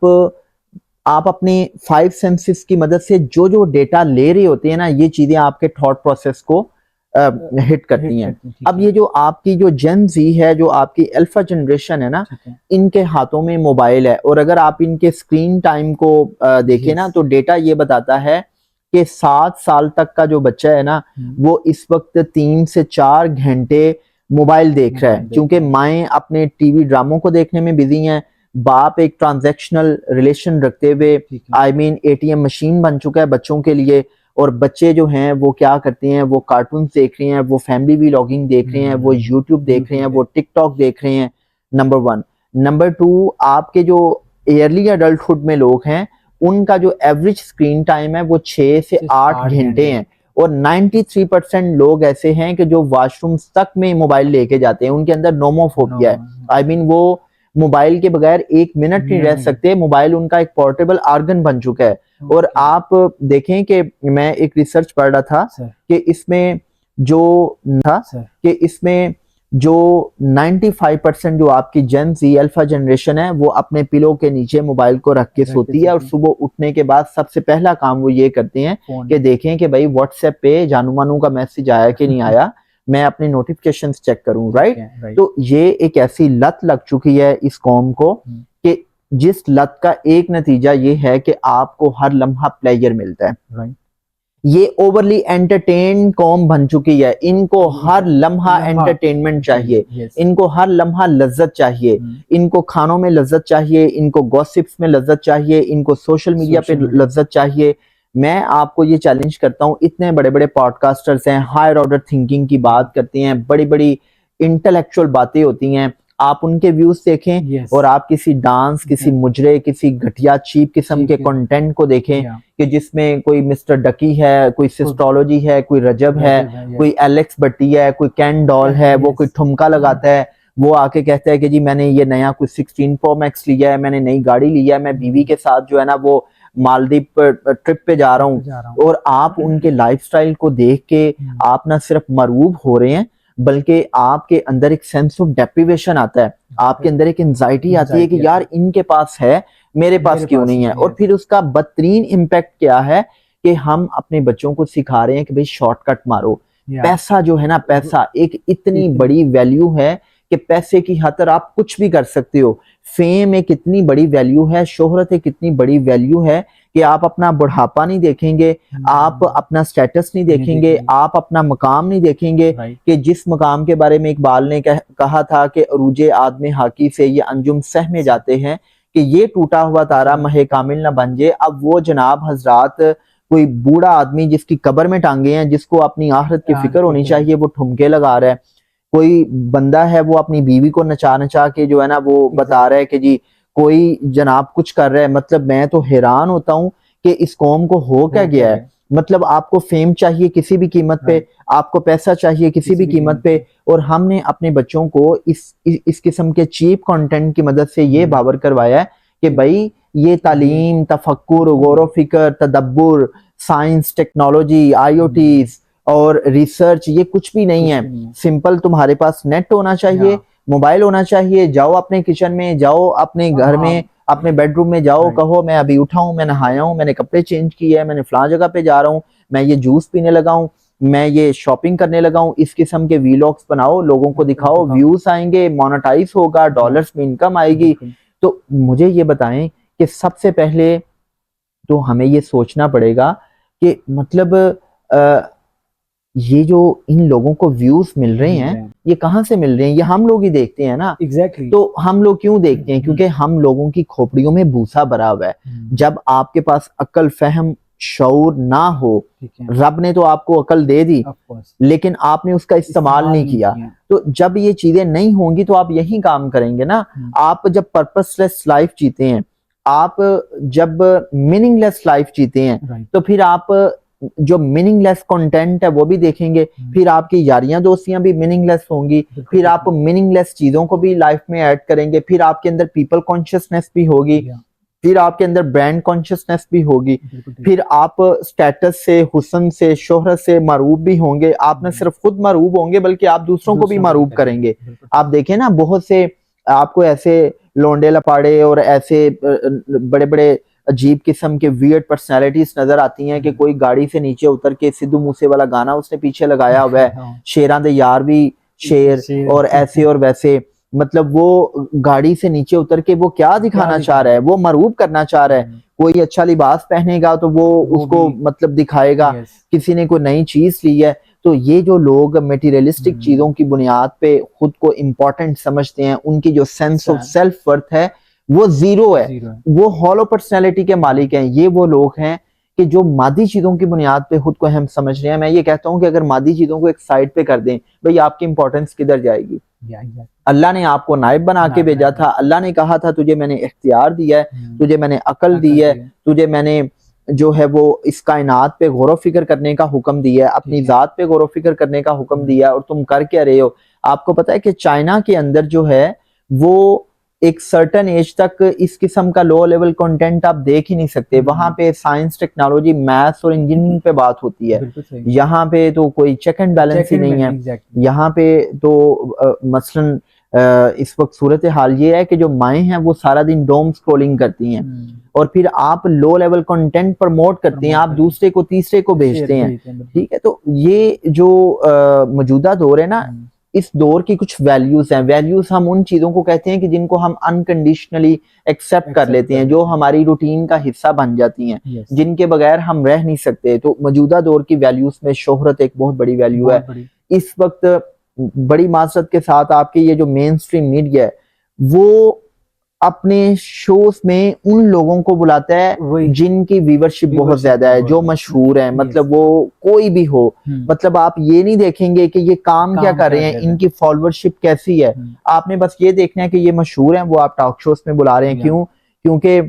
अपने 5 सेंसेस की मदद से जो जो डेटा ले रहे होते हैं ना, ये चीजें आपके थॉट प्रोसेस को हिट करती हैं। अब ये जो आपकी जो जेन जी है, जो आपकी अल्फा जनरेशन है ना, इनके हाथों में मोबाइल है, और अगर आप इनके स्क्रीन टाइम को देखें ना, तो डेटा ये बताता है कि 7 साल तक का जो बच्चा है ना, वो इस वक्त 3 से 4 घंटे मोबाइल देख रहा है, क्योंकि माएँ अपने टीवी ड्रामों को देखने में बिजी हैं, बाप एक ट्रांजैक्शनल रिलेशन रखते हुए ATM मशीन बन चुका है बच्चों के लिए, और बच्चे जो हैं वो क्या करते हैं, वो कार्टून देख रहे हैं, वो फैमिली व्लॉगिंग देख रहे हैं, वो यूट्यूब देख रहे हैं, वो टिकटॉक देख रहे हैं। नंबर 1। नंबर 2, आपके जो एयरली अडल्टहुड में लोग हैं, उनका जो एवरेज स्क्रीन टाइम है वो 6 से 8 घंटे हैं, और 93% लोग ऐसे हैं कि जो वॉशरूम तक में मोबाइल लेके जाते हैं, उनके अंदर नोमोफोबिया है। वो मोबाइल के बगैर 1 मिनट नहीं रह सकते, मोबाइल उनका एक पोर्टेबल ऑर्गन बन चुका है। और आप देखें कि मैं एक रिसर्च पढ़ रहा था कि इसमें जो 95% जो आपकी जेन जी अल्फा जनरेशन है, वो अपने पिलो के नीचे मोबाइल को रख के सोती है, और सुबह उठने के बाद सबसे पहला काम वो ये करते हैं कि देखें कि भाई व्हाट्सएप पे जानू मानू का मैसेज आया कि नहीं आया, मैं अपने नोटिफिकेशंस चेक करूं। राइट। तो ये एक ऐसी लत लग चुकी है इस कौम को कि जिस लत का एक नतीजा ये है कि आपको हर लम्हा प्लेजर मिलता है। ये ओवरली एंटरटेन कौम बन चुकी है, इनको हर लम्हा एंटरटेनमेंट चाहिए, इनको हर लम्हा लज्जत चाहिए, इनको खानों में लज्जत चाहिए, इनको गॉसिप्स में लज्जत चाहिए, इनको सोशल मीडिया पे लज्जत चाहिए। मैं आपको ये चैलेंज करता हूँ, इतने बड़े बड़े पॉडकास्टर्स हैं, हायर ऑर्डर थिंकिंग की बात करते हैं, बड़ी बड़ी इंटेलेक्चुअल बातें होती हैं, आप उनके व्यूज देखें और आप किसी डांस, किसी मुजरे, किसी घटिया चीप किस्म के कंटेंट को देखें कि जिसमें कोई मिस्टर डकी है, कोई सिस्टोलॉजी है, कोई रजब है, कोई एलेक्स भट्टी है, कोई कैन डॉल है, वो कोई ठुमका लगाता है, वो आके कहता है कि जी मैंने ये नया कुछ 16 Pro Max लिया है, मैंने नई गाड़ी लिया है, मैं बीवी के साथ जो है ना वो मालदीव ट्रिप पे जा रहा हूँ। और आप उनके लाइफस्टाइल को देख के आप ना सिर्फ मरूब हो रहे हैं, बल्कि आपके अंदर एक सेंस ऑफ डेप्रिवेशन आता है, आपके अंदर एक एंजाइटी आती है कि यार इनके पास है, मेरे पास क्यों नहीं है। और फिर उसका बदतरीन इम्पैक्ट क्या है कि हम अपने बच्चों को सिखा रहे हैं कि भाई शॉर्टकट मारो। पैसा जो है ना, पैसा एक इतनी बड़ी वैल्यू है कि पैसे की खातिर आप कुछ भी कर सकते हो। फेम एक इतनी बड़ी वैल्यू है, शोहरत एक इतनी बड़ी वैल्यू है कि आप अपना बुढ़ापा नहीं देखेंगे, आप अपना स्टेटस नहीं देखेंगे, आप अपना मकाम नहीं देखेंगे कि जिस मकाम के बारे में इकबाल ने कहा था कि अरूजे आदमी हाकी से ये अंजुम सहमे जाते हैं कि ये टूटा हुआ तारा महे कामिल ना बन जाए। अब वो जनाब हजरात कोई बूढ़ा आदमी जिसकी कब्र में टांगे हैं, जिसको अपनी आखिरत की फिक्र होनी चाहिए, वो ठुमके लगा रहा है। कोई बंदा है वो अपनी बीवी को नचा नचा के जो है ना वो बता रहा है कि जी कोई जनाब कुछ कर रहा है। मतलब मैं तो हैरान होता हूँ कि इस कौम को हो क्या गया है। मतलब आपको फेम चाहिए किसी भी कीमत पे, आपको पैसा चाहिए किसी भी कीमत पे, और हमने अपने बच्चों को इस किस्म के चीप कंटेंट की मदद से ये बावर करवाया है कि भाई ये तालीम, तफक्कुर, गौर फिक्र, तदब्बुर, साइंस, टेक्नोलॉजी, IoTs और रिसर्च ये कुछ भी नहीं है। सिंपल तुम्हारे पास नेट होना चाहिए, मोबाइल होना चाहिए, जाओ अपने किचन में, जाओ अपने घर में, अपने बेडरूम में जाओ, कहो मैं अभी उठा हूँ, मैं नहाया हूँ, मैंने कपड़े चेंज किए हैं, मैंने फलां जगह पे जा रहा हूँ, मैं ये जूस पीने लगा हूँ, मैं ये शॉपिंग करने लगा हूँ। इस किस्म के वीलॉग्स बनाओ, लोगों को दिखाओ, व्यूज आएंगे, मोनेटाइज होगा, डॉलर्स में इनकम आएगी। तो मुझे ये बताएं कि सबसे पहले तो हमें ये सोचना पड़ेगा कि मतलब ये जो इन लोगों को व्यूज मिल रहे हैं, ये कहाँ से मिल रहे हैं? ये हम लोग ही देखते हैं ना। एग्जैक्टली। तो हम लोग क्यों देखते हैं? क्योंकि हम लोगों की खोपड़ियों में भूसा भरा हुआ है। जब आपके पास अक्ल, फहम, शऊर ना हो, रब ने तो आपको अकल दे दी, लेकिन आपने उसका इस्तेमाल नहीं किया। तो जब ये चीजें नहीं होंगी तो आप यही काम करेंगे ना। आप जब पर्पसलेस लाइफ जीते हैं, आप जब मीनिंगलेस लाइफ जीते हैं, तो फिर आप जो मीनिंगलेस कंटेंट है वो भी देखेंगे, फिर आपकी यारियां दोस्तियां भी मीनिंगलेस होंगी, फिर आप मीनिंगलेस चीजों को भी लाइफ में ऐड करेंगे, फिर आपके अंदर पीपल कॉन्शियसनेस भी होगी, फिर आपके अंदर ब्रांड कॉन्शियसनेस भी होगी, फिर आप स्टेटस से, हुस्न से, शोहरत से मरूब भी होंगे। आप न सिर्फ खुद मरूब होंगे बल्कि आप दूसरों को भी मरूब करेंगे। आप देखें ना, बहुत से आपको ऐसे लोंडे लपाड़े और ऐसे बड़े बड़े अजीब किस्म के वियर्ड पर्सनालिटीज नजर आती हैं कि कोई गाड़ी से नीचे उतर के सिद्धू मूसे वाला गाना उसने पीछे लगाया हुआ है, शेरां दे यार भी शेर, और ऐसे और वैसे। मतलब वो गाड़ी से नीचे उतर के वो क्या दिखाना चाह रहा है? वो मरूब करना चाह रहा है। कोई अच्छा लिबास पहनेगा तो वो उसको मतलब दिखाएगा। किसी ने कोई नई चीज ली है, तो ये जो लोग मटेरियलिस्टिक चीजों की बुनियाद पे खुद को इम्पोर्टेंट समझते हैं, उनकी जो सेंस ऑफ सेल्फ वर्थ है वो जीरो है, वो हॉलो पर्सनैलिटी के मालिक हैं। ये वो लोग हैं कि जो मादी चीजों की बुनियाद पे खुद को हम समझ रहे हैं। मैं ये कहता हूं कि अगर मादी चीजों को एक साइड पे कर दें, भाई आपकी इंपॉर्टेंस किधर जाएगी? अल्लाह ने आपको नायब बना के भेजा था, अल्लाह ने कहा था तुझे मैंने इख्तियार दिया है, तुझे मैंने अकल दी है, तुझे मैंने जो है वो इस कायनात पे गौर फिक्र करने का हुक्म दिया है, अपनी जात पे गौर फिक्र करने का हुक्म दिया है, और तुम कर क्या रहे हो? आपको पता है कि चाइना के अंदर जो है वो एक सर्टन एज तक इस किस्म का लो लेवल कंटेंट आप देख ही नहीं सकते। वहां पे साइंस, टेक्नोलॉजी, मैथ्स और इंजीनियरिंग पे बात होती है। यहाँ पे तो कोई चेक एंड बैलेंस ही नहीं है। यहाँ पे तो मसलन इस वक्त सूरत हाल ये है कि जो माएँ हैं वो सारा दिन डोम स्क्रॉलिंग करती हैं, और फिर आप लो लेवल कंटेंट प्रमोट करते हैं, आप दूसरे को तीसरे को भेजते हैं। ठीक है, तो ये जो मौजूदा दौर है ना, इस दौर की कुछ वैल्यूज हैं। वैल्यूज हम उन चीजों को कहते हैं कि जिनको हम अनकंडीशनली एक्सेप्ट कर लेते हैं, जो हमारी रूटीन का हिस्सा बन जाती हैं, जिनके बगैर हम रह नहीं सकते। तो मौजूदा दौर की वैल्यूज में शोहरत एक बहुत बड़ी वैल्यू है। इस वक्त बड़ी माजरत के साथ आपके ये जो मेन स्ट्रीम मीडिया है वो अपने शोज में उन लोगों को बुलाता है जिनकी व्यूवरशिप बहुत ज्यादा है, जो मशहूर है। मतलब वो कोई भी हो, मतलब आप ये नहीं देखेंगे कि ये काम क्या कर रहे हैं, इनकी फॉलोअरशिप कैसी है। आपने बस ये देखना है कि ये मशहूर हैं, वो आप टॉक शोज में बुला रहे हैं। क्यों? क्योंकि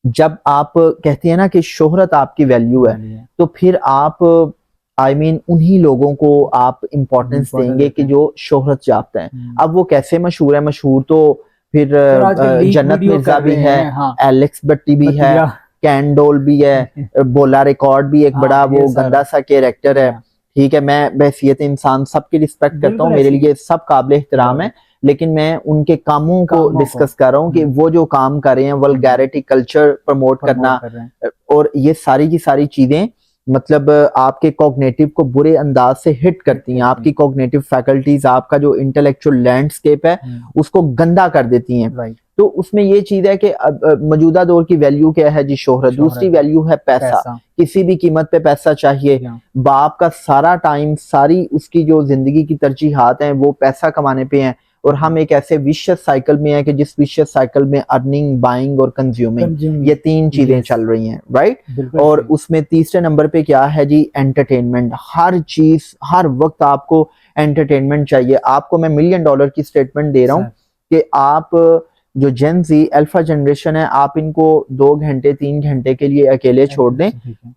जब आप कहते हैं ना कि शोहरत आपकी वैल्यू है, तो फिर आप उन्हीं लोगों को आप इंपॉर्टेंस देंगे कि जो शोहरत चाहते हैं। अब वो कैसे मशहूर है? मशहूर तो फिर जन्नत मिर्जा भी है, एलेक्स भट्टी भी है, कैंडोल भी है, बोला रिकॉर्ड भी एक बड़ा वो गंदा सा कैरेक्टर है। ठीक है, मैं बहसियत इंसान सबकी रिस्पेक्ट करता हूँ, मेरे लिए सब काबिल एहतराम है, लेकिन मैं उनके कामों को डिस्कस कर रहा हूँ कि वो जो काम कर रहे हैं, वल्गैरिटी कल्चर प्रमोट करना, और ये सारी की सारी चीजें मतलब आपके कॉग्निटिव को बुरे अंदाज से हिट करती हैं। आपकी कॉग्निटिव फैकल्टीज, आपका जो इंटेलेक्चुअल लैंडस्केप है उसको गंदा कर देती हैं। तो उसमें ये चीज है कि मौजूदा दौर की वैल्यू क्या है जी? शोहरत। दूसरी वैल्यू है पैसा। किसी भी कीमत पे पैसा चाहिए। बाप का सारा टाइम, सारी उसकी जो जिंदगी की तरजीहात हैं वो पैसा कमाने पे हैं, और हम एक ऐसे विशियस साइकिल में है कि जिस विशियस साइकिल में अर्निंग, बाइंग और कंज्यूमिंग, ये तीन चीजें चल रही हैं, राइट। और उसमें तीसरे नंबर पे क्या है जी? एंटरटेनमेंट। हर चीज, हर वक्त आपको एंटरटेनमेंट चाहिए। आपको मैं $1 मिलियन की स्टेटमेंट दे रहा हूँ कि आप जो जेन जी अल्फा जनरेशन है, आप इनको 2 घंटे 3 घंटे के लिए अकेले छोड़ दें,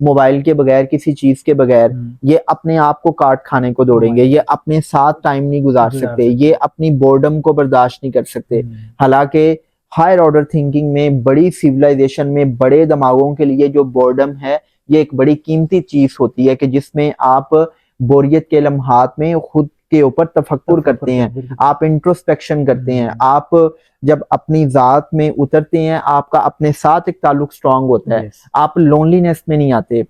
मोबाइल के बगैर, किसी चीज के बगैर, ये अपने आप को काट खाने को दौड़ेंगे। ये अपने साथ टाइम नहीं गुजार सकते, ये अपनी बोर्डम को बर्दाश्त नहीं कर सकते। हालांकि हायर ऑर्डर थिंकिंग में, बड़ी सिविलाइजेशन में, बड़े दिमागों के लिए जो बोर्डम है ये एक बड़ी कीमती चीज होती है कि जिसमें आप बोरियत के लम्हात में खुद के ऊपर तफक्कुर करते हैं, आप इंट्रोस्पेक्शन करते हैं। आप जब अपनी जात में उतरते हैं, आपका अपने साथ एक ताल्लुक स्ट्रांग होता है, आप लोनलीनेस में नहीं आते।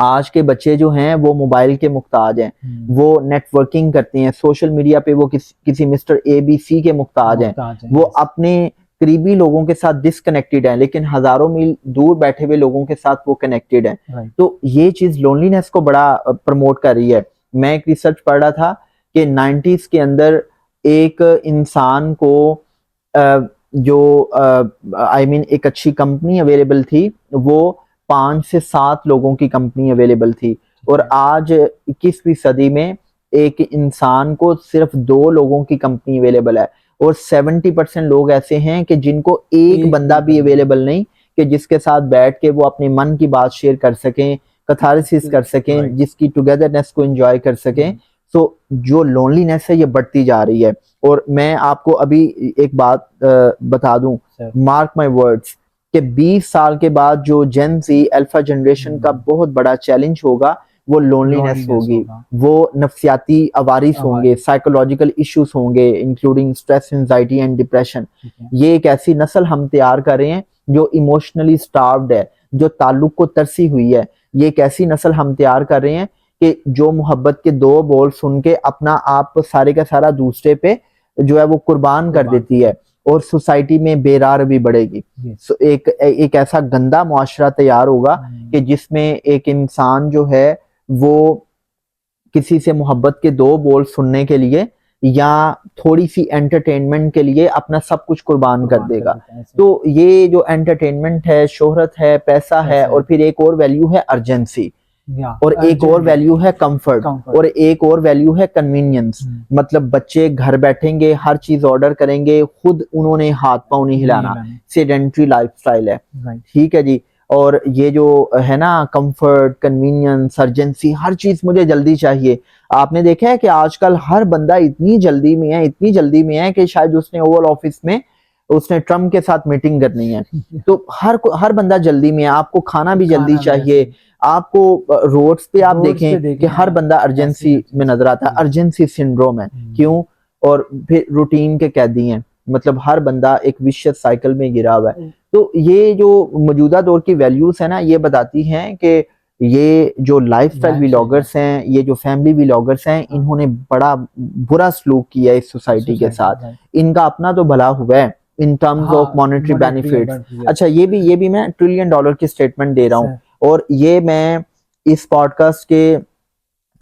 आज के बच्चे जो हैं वो मोबाइल के मुख्ताज हैं, वो नेटवर्किंग करते हैं सोशल मीडिया पे, वो किसी मिस्टर ABC के मुख्ताज हैं, वो अपने करीबी लोगों के साथ डिसकनेक्टेड हैं, लेकिन हजारों मील दूर बैठे हुए लोगों के साथ वो कनेक्टेड हैं। तो ये चीज लोनलीनेस को बड़ा प्रमोट कर रही है। मैं एक रिसर्च पढ़ रहा था कि 90s के अंदर एक इंसान को जो आई मीन एक अच्छी कंपनी अवेलेबल थी, वो 5 से 7 लोगों की कंपनी अवेलेबल थी, और आज 21वीं सदी में एक इंसान को सिर्फ 2 लोगों की कंपनी अवेलेबल है, और 70% लोग ऐसे हैं कि जिनको एक बंदा भी अवेलेबल नहीं कि जिसके साथ बैठ के वो अपने मन की बात शेयर कर सकें, कैथारसिस कर सकें, जिसकी टुगेदरनेस को एंजॉय कर सकें। सो जो लोनलीनेस है ये बढ़ती जा रही है। और मैं आपको अभी एक बात बता दूं, मार्क माय वर्ड्स, कि 20 साल के बाद जो जेन ज़ी अल्फा जनरेशन का बहुत बड़ा चैलेंज होगा वो लोनलीनेस होगी, वो नफ्सियाती अवारिस होंगे, साइकोलॉजिकल इश्यूज होंगे including stress, anxiety and depression. ये एक ऐसी नस्ल हम तैयार कर रहे हैं जो इमोशनली स्टार्व्ड है, जो ताल्लुक को तरसी हुई है। ये एक ऐसी नस्ल हम तैयार कर रहे हैं कि जो मोहब्बत के 2 बोल सुन के अपना आप सारे का सारा दूसरे पे जो है वो कुर्बान कर देती है, और सोसाइटी में बेरार भी बढ़ेगी। एक ऐसा गंदा मुआशरा तैयार होगा कि जिसमें एक इंसान जो है वो किसी से मोहब्बत के 2 बोल सुनने के लिए या थोड़ी सी एंटरटेनमेंट के लिए अपना सब कुछ कुर्बान कर देगा। तो ये जो एंटरटेनमेंट है, शोहरत है, पैसा है, और फिर एक और वैल्यू है अर्जेंसी, और एक और वैल्यू है कंफर्ट, और एक और वैल्यू है कन्वीनियंस। मतलब बच्चे घर बैठेंगे, हर चीज ऑर्डर करेंगे, खुद उन्होंने हाथ पांव नहीं हिलाना, सेडेंट्री लाइफस्टाइल है। ठीक है जी। और ये जो है ना कंफर्ट, कन्वीनियंस, अर्जेंसी, हर चीज मुझे जल्दी चाहिए। आपने देखा है कि आजकल हर बंदा इतनी जल्दी में है, इतनी जल्दी में है कि शायद उसने ओवल ऑफिस में उसने ट्रम्प के साथ मीटिंग करनी है। तो हर बंदा जल्दी में है। आपको खाना भी जल्दी चाहिए, आपको रोड्स पे आप देखें कि हर बंदा अर्जेंसी में नजर आता है। अर्जेंसी सिंड्रोम है, क्यों? और फिर रूटीन के कैदी हैं, मतलब हर बंदा एक विशियस साइकिल में गिरा हुआ है। तो ये जो मौजूदा दौर की वैल्यूज है ना, ये बताती हैं कि ये जो लाइफस्टाइल व्लॉगर्स हैं, ये जो फैमिली व्लॉगर्स हैं, इन्होंने बड़ा बुरा सलूक किया है इस सोसाइटी के साथ। इनका अपना तो भला हुआ है in terms of monetary benefits. अच्छा, ये भी मैं $1 ट्रिलियन की स्टेटमेंट दे रहा हूँ, और ये मैं इस पॉडकास्ट के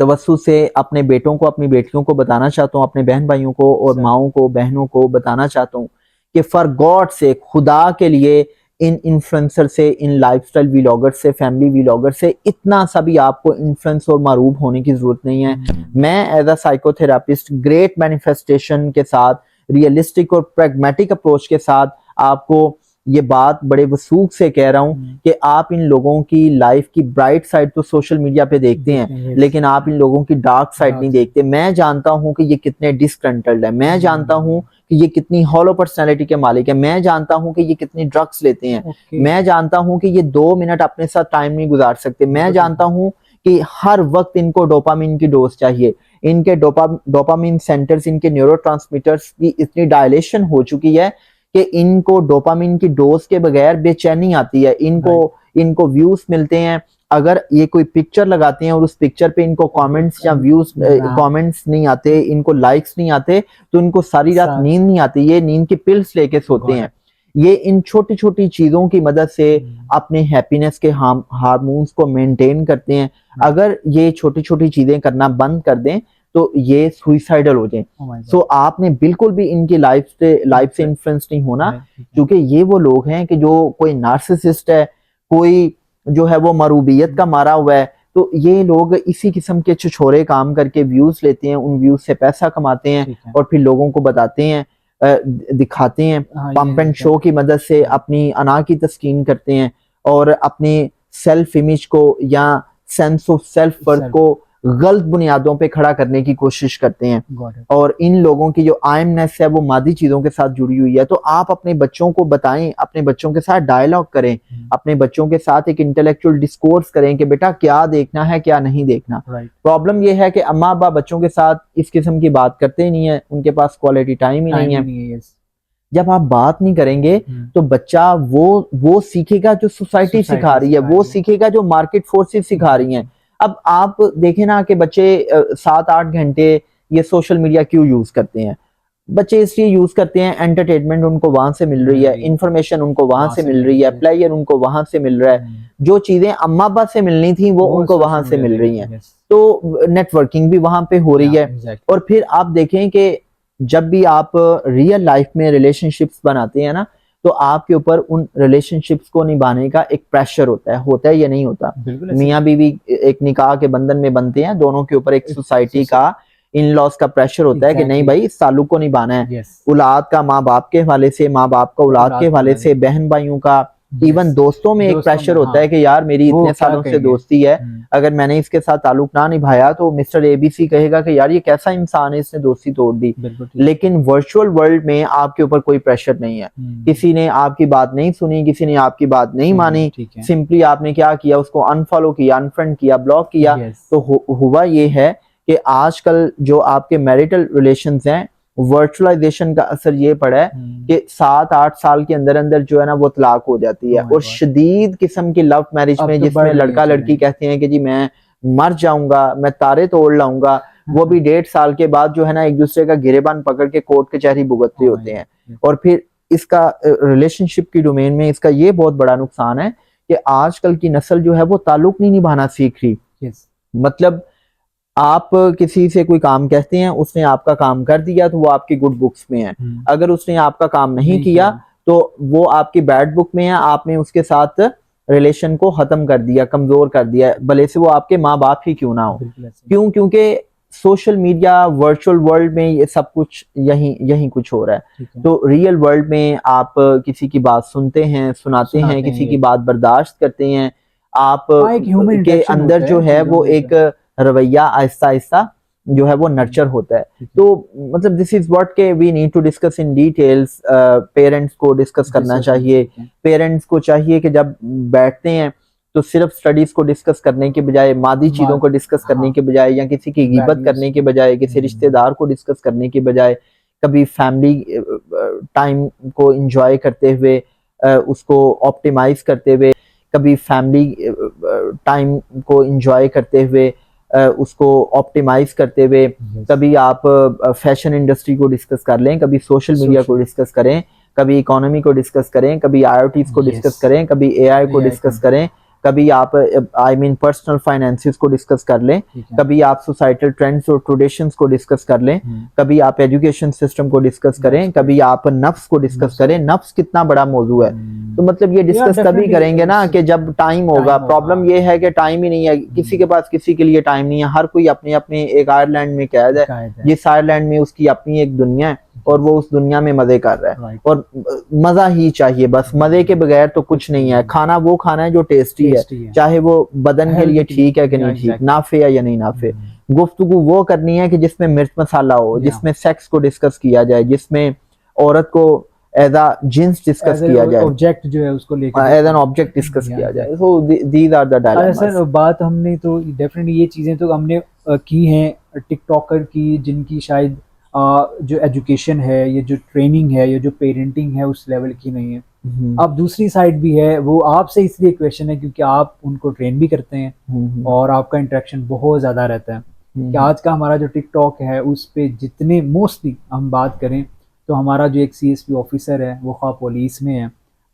तवस्सु से अपने बेटों को, अपनी बेटियों को बताना चाहता हूँ, अपने बहन भाइयों को और माओं को, बहनों को बताना चाहता हूँ कि फॉर गॉड से, खुदा के लिए, इन इन्फ्लुएंसर से, इन लाइफस्टाइल व्लॉगर से, फैमिली व्लॉगर से इतना सा भी आपको इन्फ्लुएंस और मरूब होने की जरूरत नहीं है। मैं as a psychotherapist great manifestation के साथ, रियलिस्टिक और प्रैग्मेटिक अप्रोच के साथ आपको ये बात बड़े वसूख से कह रहा हूँ कि आप इन लोगों की लाइफ की ब्राइट साइड तो सोशल मीडिया पे देखते हैं, लेकिन आप इन लोगों की डार्क साइड नहीं देखते। मैं जानता हूँ कि ये कितने डिसकंट्रोल्ड है, मैं जानता हूँ कि ये कितनी हॉलो पर्सनैलिटी के मालिक है, मैं जानता हूँ कि ये कितनी ड्रग्स लेते हैं, मैं जानता हूँ कि ये 2 मिनट अपने साथ टाइम नहीं गुजार सकते, मैं जानता हूँ कि हर वक्त इनको डोपामिन की डोज चाहिए। इनके डोपामिन सेंटर्स, इनके न्यूरोट्रांसमीटर्स की इतनी डायलेशन हो चुकी है कि इनको डोपामिन की डोज के बगैर बेचैनी आती है। इनको व्यूज मिलते हैं, अगर ये कोई पिक्चर लगाते हैं और उस पिक्चर पे इनको कमेंट्स या व्यूज कमेंट्स नहीं आते, इनको लाइक्स नहीं आते, तो इनको सारी रात नींद नहीं आती, ये नींद की पिल्स लेके सोते हैं। ये इन छोटी छोटी चीजों की मदद से अपने हैप्पीनेस के हार्मोन्स को मेंटेन करते हैं। अगर ये छोटी छोटी चीजें करना बंद कर दें तो ये सुइसाइडल हो जाए। सो आपने बिल्कुल भी इनकी लाइफ से इन्फ्लुएंस नहीं होना, क्योंकि ये वो लोग हैं कि जो कोई नार्सिसिस्ट है, कोई जो है वो मरूबियत का मारा हुआ है। तो ये लोग इसी किस्म के छिछोरे काम करके व्यूज लेते हैं, उन व्यूज से पैसा कमाते हैं और फिर लोगों को बताते हैं, दिखाते हैं, पंप एंड शो की मदद से अपनी अना की तस्कीन करते हैं और अपनी सेल्फ इमेज को या सेंस ऑफ सेल्फ वर्थ को गलत बुनियादों पे खड़ा करने की कोशिश करते हैं। और इन लोगों की जो आयमनेस है वो मादी चीजों के साथ जुड़ी हुई है। तो आप अपने बच्चों को बताएं, अपने बच्चों के साथ डायलॉग करें, अपने बच्चों के साथ एक इंटेलेक्चुअल डिस्कोर्स करें कि बेटा क्या देखना है, क्या नहीं देखना। प्रॉब्लम ये है कि अम्मा अब्बा बच्चों के साथ इस किस्म की बात करते ही नहीं है, उनके पास क्वालिटी टाइम ही नहीं है। जब आप बात नहीं करेंगे तो बच्चा वो सीखेगा जो सोसाइटी सिखा रही है, वो सीखेगा जो मार्केट फोर्सेस सिखा रही हैं। अब आप देखें ना कि बच्चे 7-8 घंटे ये सोशल मीडिया क्यों यूज करते हैं। बच्चे इसलिए यूज करते हैं, एंटरटेनमेंट उनको वहां से मिल रही है, इंफॉर्मेशन उनको वहां से मिल रही है, प्लेयर उनको वहां से मिल रहा है, जो चीजें अम्मा अब्बा से मिलनी थी वो उनको वहां से मिल रही हैं, तो नेटवर्किंग भी वहां पे हो रही है। और फिर आप देखें कि जब भी आप रियल लाइफ में रिलेशनशिप्स बनाते हैं ना, तो आपके ऊपर उन रिलेशनशिप्स को निभाने का एक प्रेशर होता है या नहीं होता? मियाँ बीवी एक निकाह के बंधन में बनते हैं, दोनों के ऊपर एक सोसाइटी का, इन लॉज का प्रेशर होता है कि नहीं भाई इस ताल्लुक को निभाना है। औलाद का माँ बाप के हवाले से, माँ बाप का औलाद के हवाले से, बहन भाइयों का, इवन दोस्तों में एक प्रेशर होता है कि यार मेरी इतने सालों से दोस्ती है, अगर मैंने इसके साथ ताल्लुक ना निभाया तो मिस्टर एबीसी कहेगा कि यार ये कैसा इंसान है, इसने दोस्ती तोड़ दी। लेकिन वर्चुअल वर्ल्ड में आपके ऊपर कोई प्रेशर नहीं है, किसी ने आपकी बात नहीं सुनी, किसी ने आपकी बात नहीं मानी, सिंपली आपने क्या किया, उसको अनफॉलो किया, अनफ्रेंड किया, ब्लॉक किया। तो हुआ ये है कि आजकल जो आपके मैरिटल रिलेशंस हैं, वर्चुअलाइजेशन का असर ये पड़ा है कि 7-8 साल के अंदर अंदर जो है ना वो तलाक हो जाती है। और शदीद किस्म की लव मैरिज में जिसमें लड़का लड़की कहते हैं कि जी मैं मर जाऊंगा, मैं तारे तोड़ लाऊंगा, वो भी 1.5 साल के बाद जो है ना एक दूसरे का गिरेबान पकड़ के कोर्ट कचहरी भुगतते होते हैं। और फिर इसका रिलेशनशिप की डोमेन में इसका ये बहुत बड़ा नुकसान है कि आजकल की नस्ल जो है वो ताल्लुक नहीं निभाना सीख रही। मतलब आप किसी से कोई काम कहते हैं, उसने आपका काम कर दिया तो वो आपकी गुड बुक्स में है, अगर उसने आपका काम नहीं किया तो वो आपकी बैड बुक में है, आपने उसके साथ रिलेशन को खत्म कर दिया, कमजोर कर दिया, भले से वो आपके माँ बाप ही क्यों ना हो। क्यों? क्योंकि सोशल मीडिया, वर्चुअल वर्ल्ड में ये सब कुछ यही कुछ हो रहा है। तो रियल वर्ल्ड में आप किसी की बात सुनते हैं, सुनाते हैं, किसी की बात बर्दाश्त करते हैं, आप के अंदर जो है वो एक रवैया आहिस्ता आहिस्ता जो है वो नर्चर होता है। तो मतलब दिस इज व्हाट के we need to discuss in details. Parents को डिस्कस करना चाहिए। पेरेंट्स को चाहिए कि जब बैठते हैं तो सिर्फ स्टडीज को डिस्कस करने के बजाय, मादी चीजों को डिस्कस करने के बजाय, या किसी की गिबत करने के बजाय, किसी रिश्तेदार को डिस्कस करने के बजाय, कभी फैमिली टाइम को एंजॉय करते हुए, उसको ऑप्टिमाइज करते हुए, कभी फैमिली टाइम को एंजॉय करते हुए, उसको ऑप्टिमाइज करते हुए, कभी आप फैशन इंडस्ट्री को डिस्कस कर लें, कभी सोशल मीडिया को डिस्कस करें, कभी इकोनॉमी को डिस्कस करें, कभी आईओटीज को डिस्कस करें, कभी एआई को डिस्कस करें, कभी आप पर्सनल फाइनेंसेस को डिस्कस कर लें, कभी आप सोसाइटल ट्रेंड्स और ट्रेडिशंस को डिस्कस कर लें, कभी आप एजुकेशन सिस्टम को डिस्कस करें, कभी आप नफ्स को डिस्कस करें। नफ्स कितना बड़ा मौजू है, तो मतलब ये डिस्कस तभी करेंगे ना कि जब टाइम होगा। प्रॉब्लम ये है कि टाइम ही नहीं है, किसी के पास किसी के लिए टाइम नहीं है। हर कोई अपने अपने एक आयरलैंड में कैद है, जिस आयरलैंड में उसकी अपनी एक दुनिया है और वो उस दुनिया में मजे कर रहा है। और मजा ही चाहिए, बस मजे के बगैर तो कुछ नहीं है। खाना वो खाना है जो टेस्टी है, चाहे वो बदन के लिए ठीक है कि नहीं ठीक, नाफे है या नहीं नाफे। गुफ्तगू वो करनी है कि जिसमें मिर्च मसाला हो, जिसमें सेक्स को डिस्कस किया जाए, जिसमें औरत को एज अ जिन्स डिस्कस किया जाए, ऑब्जेक्ट जो है उसको लेकर एज एन ऑब्जेक्ट डिस्कस किया जाए। So these are the dilemmas. Sir बात हमने तो डेफिनेटली ये चीजें तो हमने की हैं टिकटॉकर की, जिनकी शायद जो एजुकेशन है, ये जो ट्रेनिंग है, ये जो पेरेंटिंग है उस लेवल की नहीं है। अब दूसरी साइड भी है, वो आपसे इसलिए क्वेश्चन है क्योंकि आप उनको ट्रेन भी करते हैं और आपका इंटरेक्शन बहुत ज़्यादा रहता है। कि आज का हमारा जो टिकटॉक है उस पे जितने मोस्टली हम बात करें तो हमारा जो एक CSP ऑफिसर है वो खा पुलिस में है,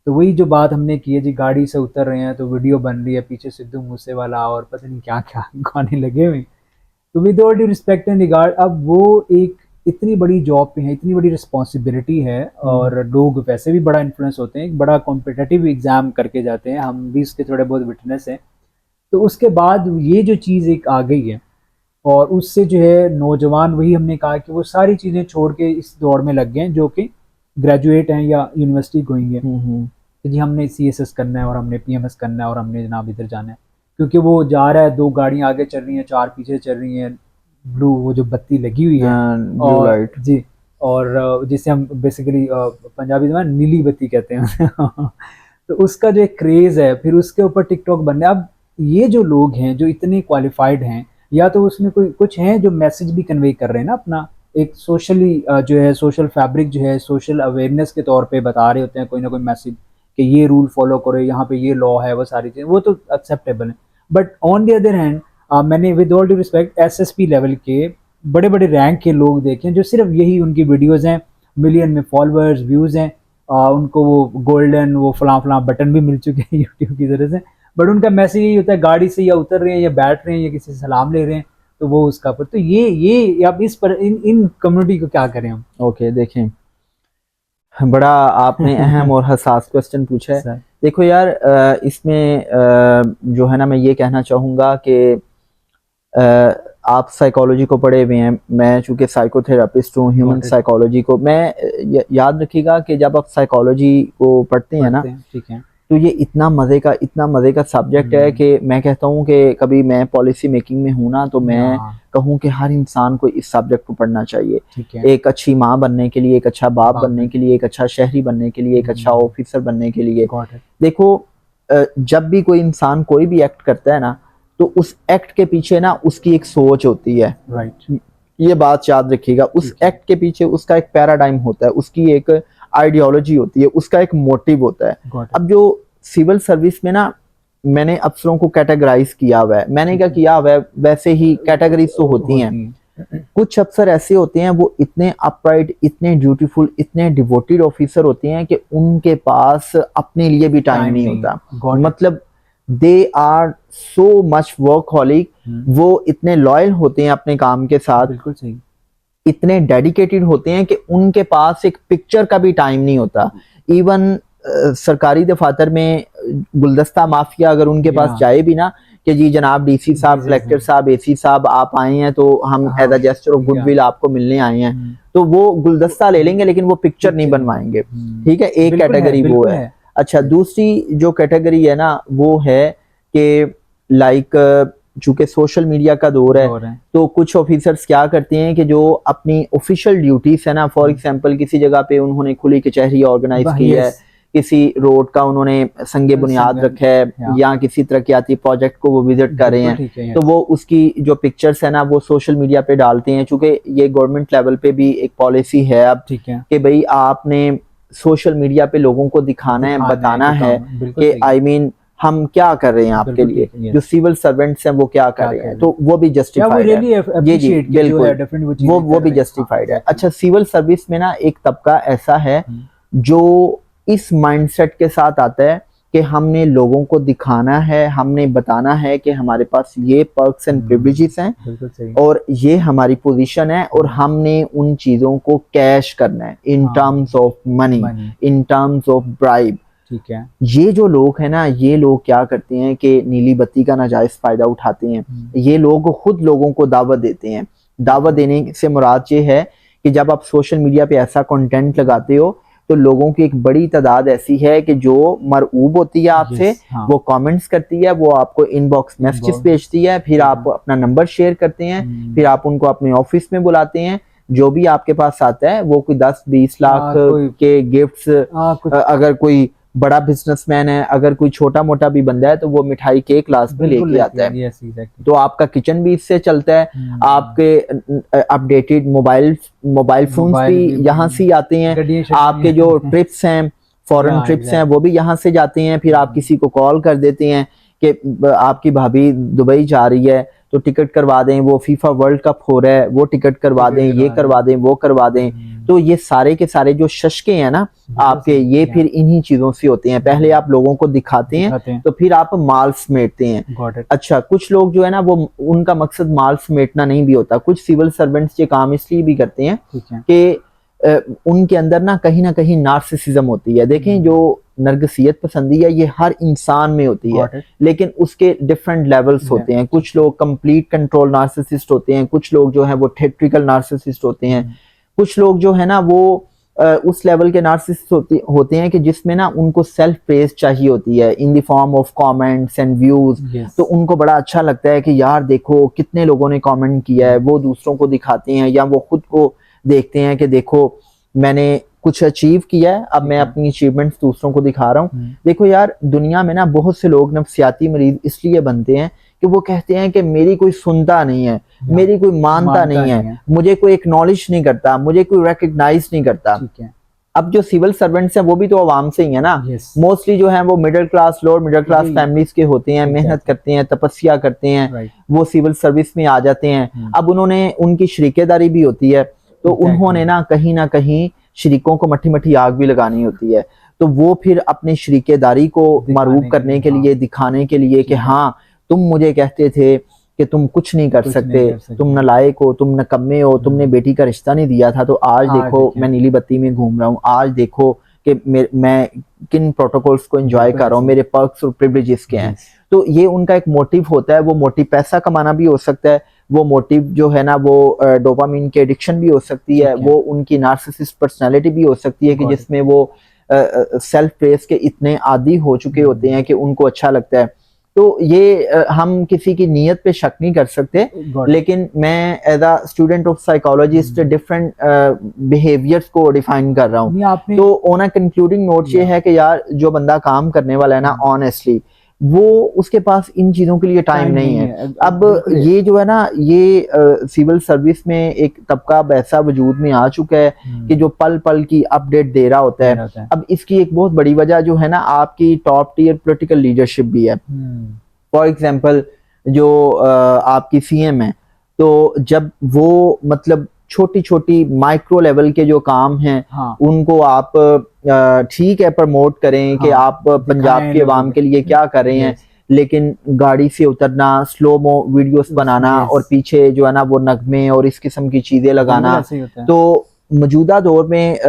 तो वही जो बात हमने की है जी, गाड़ी से उतर रहे हैं तो वीडियो बन रही है, पीछे सिद्धू मूसेवाला और पता नहीं क्या क्या गाने लगे हुए। तो with all due respect and regard, अब वो एक इतनी बड़ी जॉब पे है, इतनी बड़ी रिस्पॉन्सिबिलिटी है, और लोग वैसे भी बड़ा इन्फ्लुएंस होते हैं, एक बड़ा कॉम्पिटिटिव एग्जाम करके जाते हैं, हम भी इसके थोड़े बहुत विटनेस हैं। तो उसके बाद ये जो चीज़ एक आ गई है और उससे जो है नौजवान, वही हमने कहा कि वो सारी चीज़ें छोड़ के इस दौड़ में लग गए हैं, जो कि ग्रेजुएट हैं या यूनिवर्सिटी गोइंग है कि जी हमने CSS करना है और हमने PMS करना है और हमने जनाब इधर जाना है। क्योंकि वो जा रहा है, 2 गाड़ियाँ आगे चल रही हैं, 4 पीछे चल रही हैं, ब्लू वो जो बत्ती लगी हुई है और लाइट जी, और जिसे हम बेसिकली पंजाबी में नीली बत्ती कहते हैं तो उसका जो एक क्रेज़ है, फिर उसके ऊपर टिकटॉक बनने। अब ये जो लोग हैं जो इतने क्वालिफाइड हैं, या तो उसमें कोई कुछ हैं जो मैसेज भी कन्वे कर रहे हैं ना, अपना एक सोशली जो है सोशल फैब्रिक जो है, सोशल अवेयरनेस के तौर पे बता रहे होते हैं कोई ना कोई मैसेज कि ये रूल फॉलो करो, यहाँ पे ये लॉ है, वो सारी चीज़ें, वो तो एक्सेप्टेबल है। But on the other hand मैंने with all due respect SSP level के बड़े बड़े रैंक के लोग देखें जो सिर्फ यही उनकी वीडियोस हैं, मिलियन में फॉलोअर्स व्यूज़ हैं, उनको वो गोल्डन वो फलां बटन भी मिल चुके हैं यूट्यूब की तरफ से, बट उनका मैसेज यही होता है गाड़ी से या उतर रहे हैं या बैठ रहे हैं या किसी से सलाम ले रहे हैं तो वो उसका पर। तो ये अब इस पर इन कम्युनिटी को क्या करें हम? ओके देखें, बड़ा आपने अहम और हसास क्वेश्चन पूछा है। देखो यार, इसमें जो है ना, मैं ये कहना चाहूँगा कि आप साइकोलॉजी को पढ़े हुए हैं, मैं चूँकि साइकोथेरापिस्ट हूँ, ह्यूमन साइकोलॉजी को मैं याद रखिएगा कि जब आप साइकोलॉजी को पढ़ते हैं ना, ठीक है, तो ये इतना मज़े का सब्जेक्ट है कि मैं कहता हूँ कि कभी मैं पॉलिसी मेकिंग में हूँ ना, तो मैं कहूँ कि हर इंसान को इस सब्जेक्ट को पढ़ना चाहिए। एक अच्छी माँ बनने के लिए, एक अच्छा बाप बनने के लिए, एक अच्छा शहरी बनने के लिए, एक अच्छा ऑफिसर बनने के लिए। देखो, जब भी कोई इंसान कोई भी एक्ट करता है ना, तो उस एक्ट के पीछे ना उसकी एक सोच होती है। राइट, ये बात याद रखिएगा। उस एक्ट के पीछे उसका एक पैराडाइम होता है, उसकी एक आइडियोलॉजी होती है, उसका एक मोटिव होता है। अब जो सिविल सर्विस में ना, मैंने अफसरों को कैटेगराइज किया हुआ है, मैंने क्या किया हुआ है, वैसे ही कैटेगरीज तो होती हैं। कुछ अफसर ऐसे होते हैं, वो इतने अपराइट, इतने ड्यूटीफुल, इतने डिवोटेड ऑफिसर होते हैं कि उनके पास अपने लिए भी टाइम नहीं होता। मतलब they are so much workaholic, वो इतने लॉयल होते हैं अपने काम के साथ, बिल्कुल सही, इतने डेडिकेटेड होते हैं कि उनके पास एक पिक्चर का भी टाइम नहीं होता। इवन सरकारी दफातर में गुलदस्ता माफिया अगर उनके पास जाए भी ना कि जी जनाब डीसी साहब, कलेक्टर साहब, एसी साहब आप आए हैं तो हम as a gesture of goodwill आपको मिलने आए हैं, तो वो गुलदस्ता ले लेंगे लेकिन वो पिक्चर नहीं बनवाएंगे। ठीक है, एक कैटेगरी वो है। अच्छा, दूसरी जो कैटेगरी है ना, वो है कि लाइक चूंकि सोशल मीडिया का दौर है, तो कुछ ऑफिसर्स क्या करते हैं कि जो अपनी ऑफिशियल ड्यूटीज है ना, फॉर एग्जांपल किसी जगह पे उन्होंने खुली कचहरी ऑर्गेनाइज की है, किसी रोड का उन्होंने संगे बुनियाद रखा है, या किसी तरक्याती प्रोजेक्ट को वो विजिट कर रहे हैं, तो वो उसकी जो पिक्चर्स है ना वो सोशल मीडिया पे डालते हैं। चूंकि ये गवर्नमेंट लेवल पे भी एक पॉलिसी है अब कि भाई आपने सोशल मीडिया पे लोगों को दिखाना है, बताना है कि आई मीन हम क्या कर रहे हैं आपके लिए, जो सिविल सर्वेंट्स हैं वो क्या कर रहे हैं, तो वो भी जस्टिफाइड है। जी बिल्कुल, वो भी जस्टिफाइड है। अच्छा, सिविल सर्विस में ना एक तबका ऐसा है जो इस माइंडसेट के साथ आता है कि हमने लोगों को दिखाना है, हमने बताना है कि हमारे पास ये पर्क्स एंड प्रिविलेजेस हैं और ये हमारी पोजीशन है, और हमने उन चीजों को कैश करना है in terms of money, in terms of bribe. ठीक है, ये जो लोग हैं ना, ये लोग क्या करते हैं कि नीली बत्ती का नाजायज फायदा उठाते हैं। ये लोग खुद लोगों को दावत देते हैं। दावत देने से मुराद ये है कि जब आप सोशल मीडिया पे ऐसा कंटेंट लगाते हो तो लोगों की एक बड़ी तादाद ऐसी है कि जो मरऊब होती है आपसे, वो कमेंट्स करती है, वो आपको इनबॉक्स मैसेजेस भेजती है, फिर आप अपना नंबर शेयर करते हैं, फिर आप उनको अपने ऑफिस में बुलाते हैं, जो भी आपके पास आता है वो कोई 10-20 लाख के गिफ्ट्स, अगर कोई बड़ा बिजनेसमैन है, अगर कोई छोटा मोटा भी बंदा है तो वो मिठाई केक क्लास में लेके आता है। तो आपका किचन भी इससे चलता है, आपके अपडेटेड मोबाइल फोन्स भी यहाँ से आते हैं, आपके जो ट्रिप्स हैं, फॉरेन ट्रिप्स हैं, वो भी यहाँ से जाते हैं। फिर आप किसी को कॉल कर देते हैं कि आपकी भाभी दुबई जा रही है तो टिकट करवा दें, वो फीफा वर्ल्ड कप हो रहा है वो टिकट करवा दें, ये करवा दें, वो करवा दें। तो ये सारे के सारे जो शशके हैं ना आपके, ये फिर इन्हीं चीजों से होते हैं। पहले आप लोगों को दिखाते हैं तो फिर आप माल समेटते हैं। अच्छा, कुछ लोग जो है ना वो उनका मकसद माल समेटना नहीं भी होता। कुछ सिविल सर्वेंट्स ये काम इसलिए भी करते हैं कि उनके अंदर ना कहीं नार्सिसिज्म होती है। देखें, जो नरगसियत पसंदी है ये हर इंसान में होती है, लेकिन उसके डिफरेंट लेवल्स होते हैं। कुछ लोग कंप्लीट कंट्रोल नार्सिसिस्ट होते हैं, कुछ लोग जो है वो थेट्रिकल नार्सिसिस्ट होते हैं, कुछ लोग जो है ना वो उस लेवल के नार्सिसिस्ट होते हैं कि जिसमें ना उनको सेल्फ प्रेज चाहिए होती है in the form of comments and views. तो उनको बड़ा अच्छा लगता है कि यार देखो कितने लोगों ने कमेंट किया है, वो दूसरों को दिखाते हैं या वो खुद को देखते हैं कि देखो मैंने कुछ अचीव किया है, अब मैं अपनी अचीवमेंट्स दूसरों को दिखा रहा हूँ। देखो यार, दुनिया में ना बहुत से लोग नफ्सियाती मरीज इसलिए बनते हैं कि वो कहते हैं कि मेरी कोई सुनता नहीं है, मेरी कोई मानता नहीं है, मुझे कोई एक्नॉलेज नहीं करता, मुझे कोई रिकॉग्नाइज नहीं करता। अब जो सिविल सर्वेंट्स हैं वो भी तो आवाम से ही है ना, Yes. मोस्टली जो है वो middle class, lower middle class जी। फैमिलीज के होते हैं, मेहनत करते हैं, तपस्या करते हैं, Right. वो सिविल सर्विस में आ जाते हैं। अब उन्होंने, उनकी शरीकेदारी भी होती है, तो उन्होंने ना कहीं शरीकों को मट्ठी मट्ठी आग भी लगानी होती है, तो वो फिर अपनी शरीकेदारी को मरूब करने के लिए, दिखाने के लिए कि हाँ तुम मुझे कहते थे कि तुम कुछ नहीं कर सकते, तुम नालायक हो, तुम नकम्मे हो, तुमने बेटी का रिश्ता नहीं दिया था, तो आज देखो मैं नीली बत्ती में घूम रहा हूँ, आज देखो कि मैं किन प्रोटोकॉल्स को एंजॉय कर रहा हूँ, मेरे पर्क्स और प्रिविलेजेस क्या हैं। तो ये उनका एक मोटिव होता है। वो मोटिव पैसा कमाना भी हो सकता है, वो मोटिव जो है ना वो डोपामिन के एडिक्शन भी हो सकती है, वो उनकी नार्सिसिस्ट पर्सनालिटी भी हो सकती है कि जिसमें वो सेल्फ प्रेस के इतने आदी हो चुके होते हैं कि उनको अच्छा लगता है। तो ये हम किसी की नीयत पे शक नहीं कर सकते, लेकिन मैं as a student of psychologist different behaviours को डिफाइन कर रहा हूँ। तो ऑन अ कंक्लूडिंग नोट ये है कि यार जो बंदा काम करने वाला है ना ऑनेस्टली, वो उसके पास इन चीजों के लिए टाइम नहीं है। अब ये जो है ना, ये सिविल सर्विस में एक तबका अब ऐसा वजूद में आ चुका है कि जो पल पल की अपडेट दे रहा होता है। अब इसकी एक बहुत बड़ी वजह जो है ना आपकी टॉप टियर पॉलिटिकल लीडरशिप भी है। फॉर एग्जांपल जो आपकी सीएम है, तो जब वो मतलब छोटी छोटी माइक्रो लेवल के जो काम हैं उनको आप ठीक है प्रमोट करें कि आप पंजाब के अवाम के लिए क्या कर रहे हैं, लेकिन गाड़ी से उतरना, स्लो मो वीडियोस बनाना और पीछे जो है ना वो नगमे और इस किस्म की चीजें लगाना, तो मौजूदा दौर में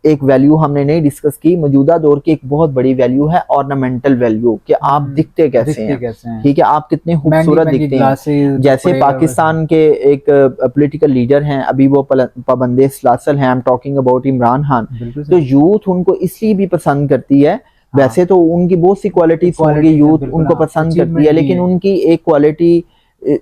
एक वैल्यू हमने नहीं डिस्कस की। मौजूदा दौर की एक बहुत बड़ी वैल्यू है ऑर्नामेंटल वैल्यू, कि आप दिखते कैसे हैं, ठीक है, आप कितने खूबसूरत दिखते हैं। जैसे पाकिस्तान के एक पॉलिटिकल लीडर हैं, अभी वो पाबंदे सलासल हैं, I am talking about Imran Khan. तो यूथ उनको इसलिए भी पसंद करती है, वैसे तो उनकी बहुत सी क्वालिटीज होंगी, यूथ उनको पसंद करती है, लेकिन उनकी एक क्वालिटी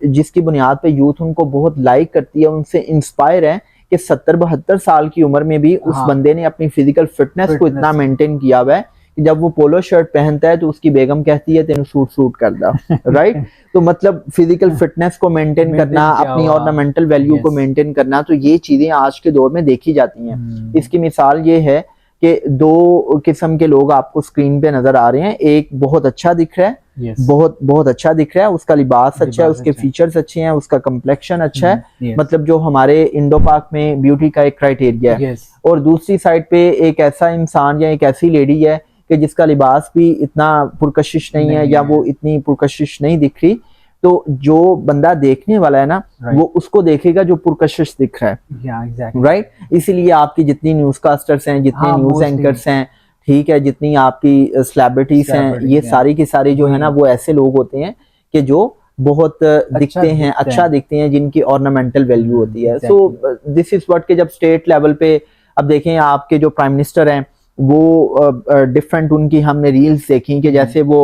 जिसकी बुनियाद पे यूथ उनको बहुत लाइक करती है, उनसे इंस्पायर है कि 70-72 साल की उम्र में भी उस बंदे ने अपनी फिजिकल फिटनेस को इतना मेंटेन किया हुआ है कि जब वो पोलो शर्ट पहनता है तो उसकी बेगम कहती है तेन सूट कर दा, राइट। तो मतलब फिजिकल फिटनेस को मेंटेन करना, अपनी ऑर्नामेंटल वैल्यू को मेंटेन करना, तो ये चीजें आज के दौर में देखी जाती हैं। इसकी मिसाल ये है कि दो किस्म के लोग आपको स्क्रीन पे नजर आ रहे हैं। एक बहुत अच्छा दिख रहा है, बहुत अच्छा दिख रहा है, उसका लिबास अच्छा है, उसके फीचर्स अच्छे हैं, उसका कम्प्लेक्शन अच्छा है, मतलब जो हमारे इंडो पाक में ब्यूटी का एक क्राइटेरिया है। और दूसरी साइड पे एक ऐसा इंसान या एक ऐसी लेडी है कि जिसका लिबास भी इतना पुरकशिश नहीं है, या वो इतनी पुरकशिश नहीं दिख रही, तो जो बंदा देखने वाला है ना वो उसको देखेगा जो पुरकशिश दिख रहा है, राइट। इसीलिए आपकी जितनी न्यूज कास्टर्स हैं, जितने न्यूज एंकर्स हैं, ठीक है, जितनी आपकी सेलिब्रिटीज हैं, ये सारी की सारी जो है ना वो ऐसे लोग होते हैं कि जो बहुत दिखते हैं, अच्छा दिखते हैं, जिनकी ऑर्नामेंटल वैल्यू होती है। सो दिस इज व्हाट के जब स्टेट लेवल पे अब देखें आपके जो प्राइम मिनिस्टर हैं वो डिफरेंट, उनकी हमने रील्स देखी कि जैसे वो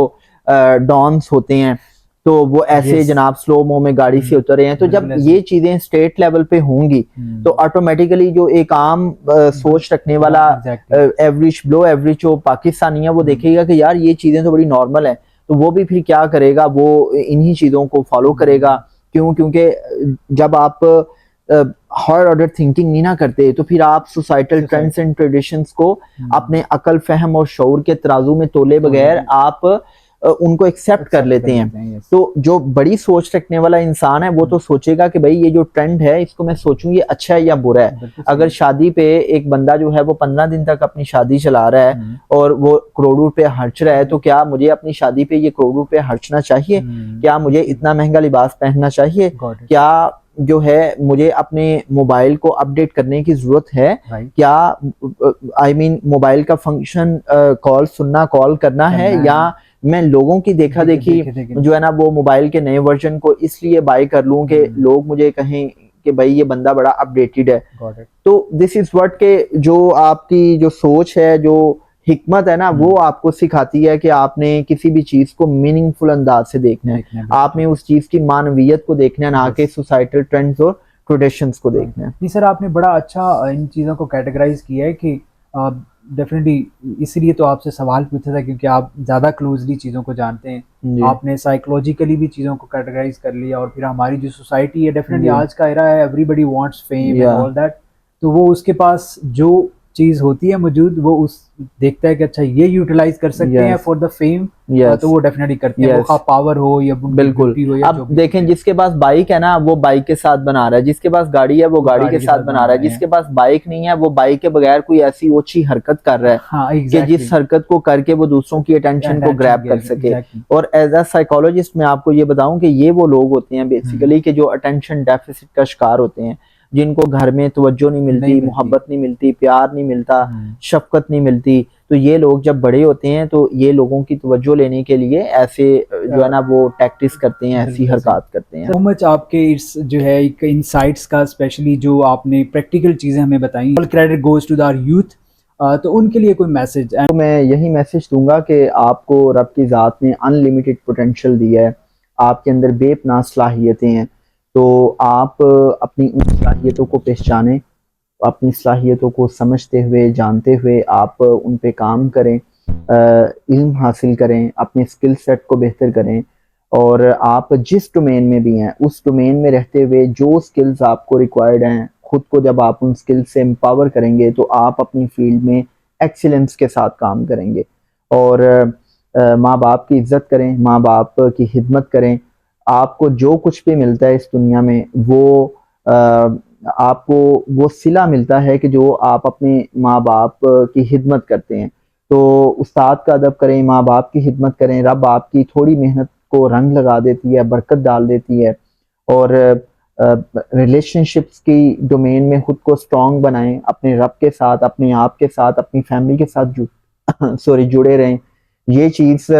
डॉन्स होते हैं तो वो ऐसे जनाब स्लो मो में गाड़ी से उतरे हैं। तो जब ये चीजें स्टेट लेवल पे होंगी तो ऑटोमेटिकली जो एक आम सोच रखने वाला एवरेज बिलो एवरेज जो पाकिस्तानी है वो देखेगा कि यार ये चीजें तो बड़ी नॉर्मल है, तो वो भी फिर क्या करेगा, वो इन्हीं चीजों को फॉलो करेगा। क्यों? क्योंकि जब आप हायर ऑर्डर थिंकिंग नहीं ना करते तो फिर आप सोसाइटल ट्रेंड्स एंड ट्रेडिशंस को अपने अकल, फहम और शऊर के तराजू में तोले बगैर आप उनको एक्सेप्ट कर लेते हैं। तो जो बड़ी सोच रखने वाला इंसान है वो तो सोचेगा कि भाई ये जो ट्रेंड है इसको मैं सोचूं ये अच्छा है या बुरा है। अगर शादी पे एक बंदा जो है वो 15 दिन तक अपनी शादी चला रहा है और वो करोड़ों रुपए खर्च रहा है, तो क्या मुझे अपनी शादी पे ये करोड़ों रुपए खर्चना चाहिए? क्या मुझे इतना महंगा लिबास पहनना चाहिए? क्या जो है मुझे अपने मोबाइल को अपडेट करने की जरूरत है? क्या आई मीन मोबाइल का फंक्शन कॉल सुनना, कॉल करना है, या मैं लोगों की देखा देखी जो है ना वो मोबाइल के नए वर्जन को इसलिए बाय कर लूं कि लोग मुझे कहें कि भाई ये बंदा बड़ा अपडेटेड है। तो दिस इज व्हाट के जो आपकी जो सोच है, जो हिकमत है ना, वो आपको सिखाती है कि आपने किसी भी चीज को मीनिंगफुल अंदाज से देखना है, आपने उस चीज की मानवीयत को देखना है, ना कि सोसाइटल ट्रेंड्स और ट्रेडिशंस को देखना है। नहीं सर, आपने बड़ा अच्छा इन चीज़ों को कैटेगराइज किया है कि डेफिनेटली इसलिए तो आपसे सवाल पूछा था क्योंकि आप ज़्यादा क्लोजली चीज़ों को जानते हैं, आपने साइकोलॉजिकली भी चीज़ों को कैटेगराइज कर लिया। और फिर हमारी जो सोसाइटी है, डेफिनेटली आज का एरा है, everybody wants fame and all that, तो वो उसके पास जो चीज होती है मौजूद, वो उस देखता है कि अच्छा ये यूटिलाइज कर सकते हैं Yes. For the fame, Yes. तो वो डेफिनेटली करते हैं, वो Yes. खा पावर हो या बिल्कुल। beauty हो या जो अब भी देखें, चीज़ है। जिसके पास बाइक है ना वो बाइक के साथ बना रहा है, जिसके पास गाड़ी है वो गाड़ी के साथ बना रहा है, जिसके पास बाइक नहीं है वो बाइक के बगैर कोई ऐसी ओछी हरकत कर रहा है हाँ कि एग्जैक्टली, जिस हरकत को करके वो दूसरों की अटेंशन को ग्रैब कर सके। एग्जैक्टली, और एज अ साइकोलॉजिस्ट मैं आपको ये बताऊं कि ये वो लोग होते हैं बेसिकली कि जो अटेंशन डेफिसिट का शिकार होते हैं, जिनको घर में तवज्जो नहीं मिलती, मोहब्बत नहीं मिलती, प्यार नहीं मिलता, शफकत नहीं मिलती। तो ये लोग जब बड़े होते हैं तो ये लोगों की तवज्जो लेने के लिए ऐसे जो है ना वो टैक्टिस करते हैं, ऐसी हरकत करते हैं। सो मच आपके इस जो है एक इनसाइट्स का, स्पेशली जो आपने प्रैक्टिकल चीजें हमें बताई। All credit goes to the youth, तो उनके लिए कोई मैसेज? तो मैं यही मैसेज दूंगा कि आपको रब की ज़ात ने अनलिमिटेड पोटेंशियल दिया है, आपके अंदर बेपनाह सलाहियतें हैं, तो आप अपनी उन सलाहियतों को पहचानें, अपनी सलाहियतों को समझते हुए, जानते हुए आप उन पे काम करें, इल्म हासिल करें, अपने स्किल सेट को बेहतर करें, और आप जिस डोमेन में भी हैं उस डोमेन में रहते हुए जो स्किल्स आपको रिक्वायर्ड हैं, खुद को जब आप उन स्किल्स से एम्पावर करेंगे तो आप अपनी फील्ड में एक्सीलेंस के साथ काम करेंगे। और माँ बाप की इज्जत करें, माँ बाप की खिदमत करें। आपको जो कुछ भी मिलता है इस दुनिया में वो आपको वो सिला मिलता है कि जो आप अपने माँ बाप की खिदमत करते हैं। तो उस्ताद का अदब करें, माँ बाप की खिदमत करें, रब आपकी थोड़ी मेहनत को रंग लगा देती है, बरकत डाल देती है। और रिलेशनशिप्स की डोमेन में खुद को स्ट्रॉन्ग बनाएं, अपने रब के साथ, अपने आप के साथ, अपनी फैमिली के साथ जुड़े रहें। ये चीज़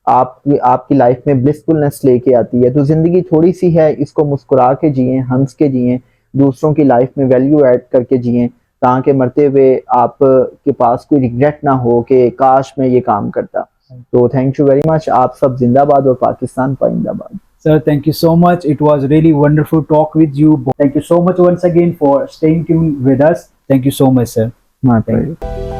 आपकी लाइफ में ब्लिसफुलनेस लेके आती है। तो ज़िंदगी थोड़ी सी है, इसको मुस्कुरा के जिएं, हंस के जिएं, दूसरों की लाइफ में वैल्यू ऐड करके जिएं, ताकि मरते हुए आप के पास कोई रिग्रेट ना हो कि काश मैं ये काम करता। तो थैंक यू वेरी मच। आप सब जिंदाबाद और Pakistan पाइंदाबाद। Sir, thank you so much. It was really wonderful talk with you. Thank you so much once again for staying tuned with us. Thank you so much, sir. My pleasure.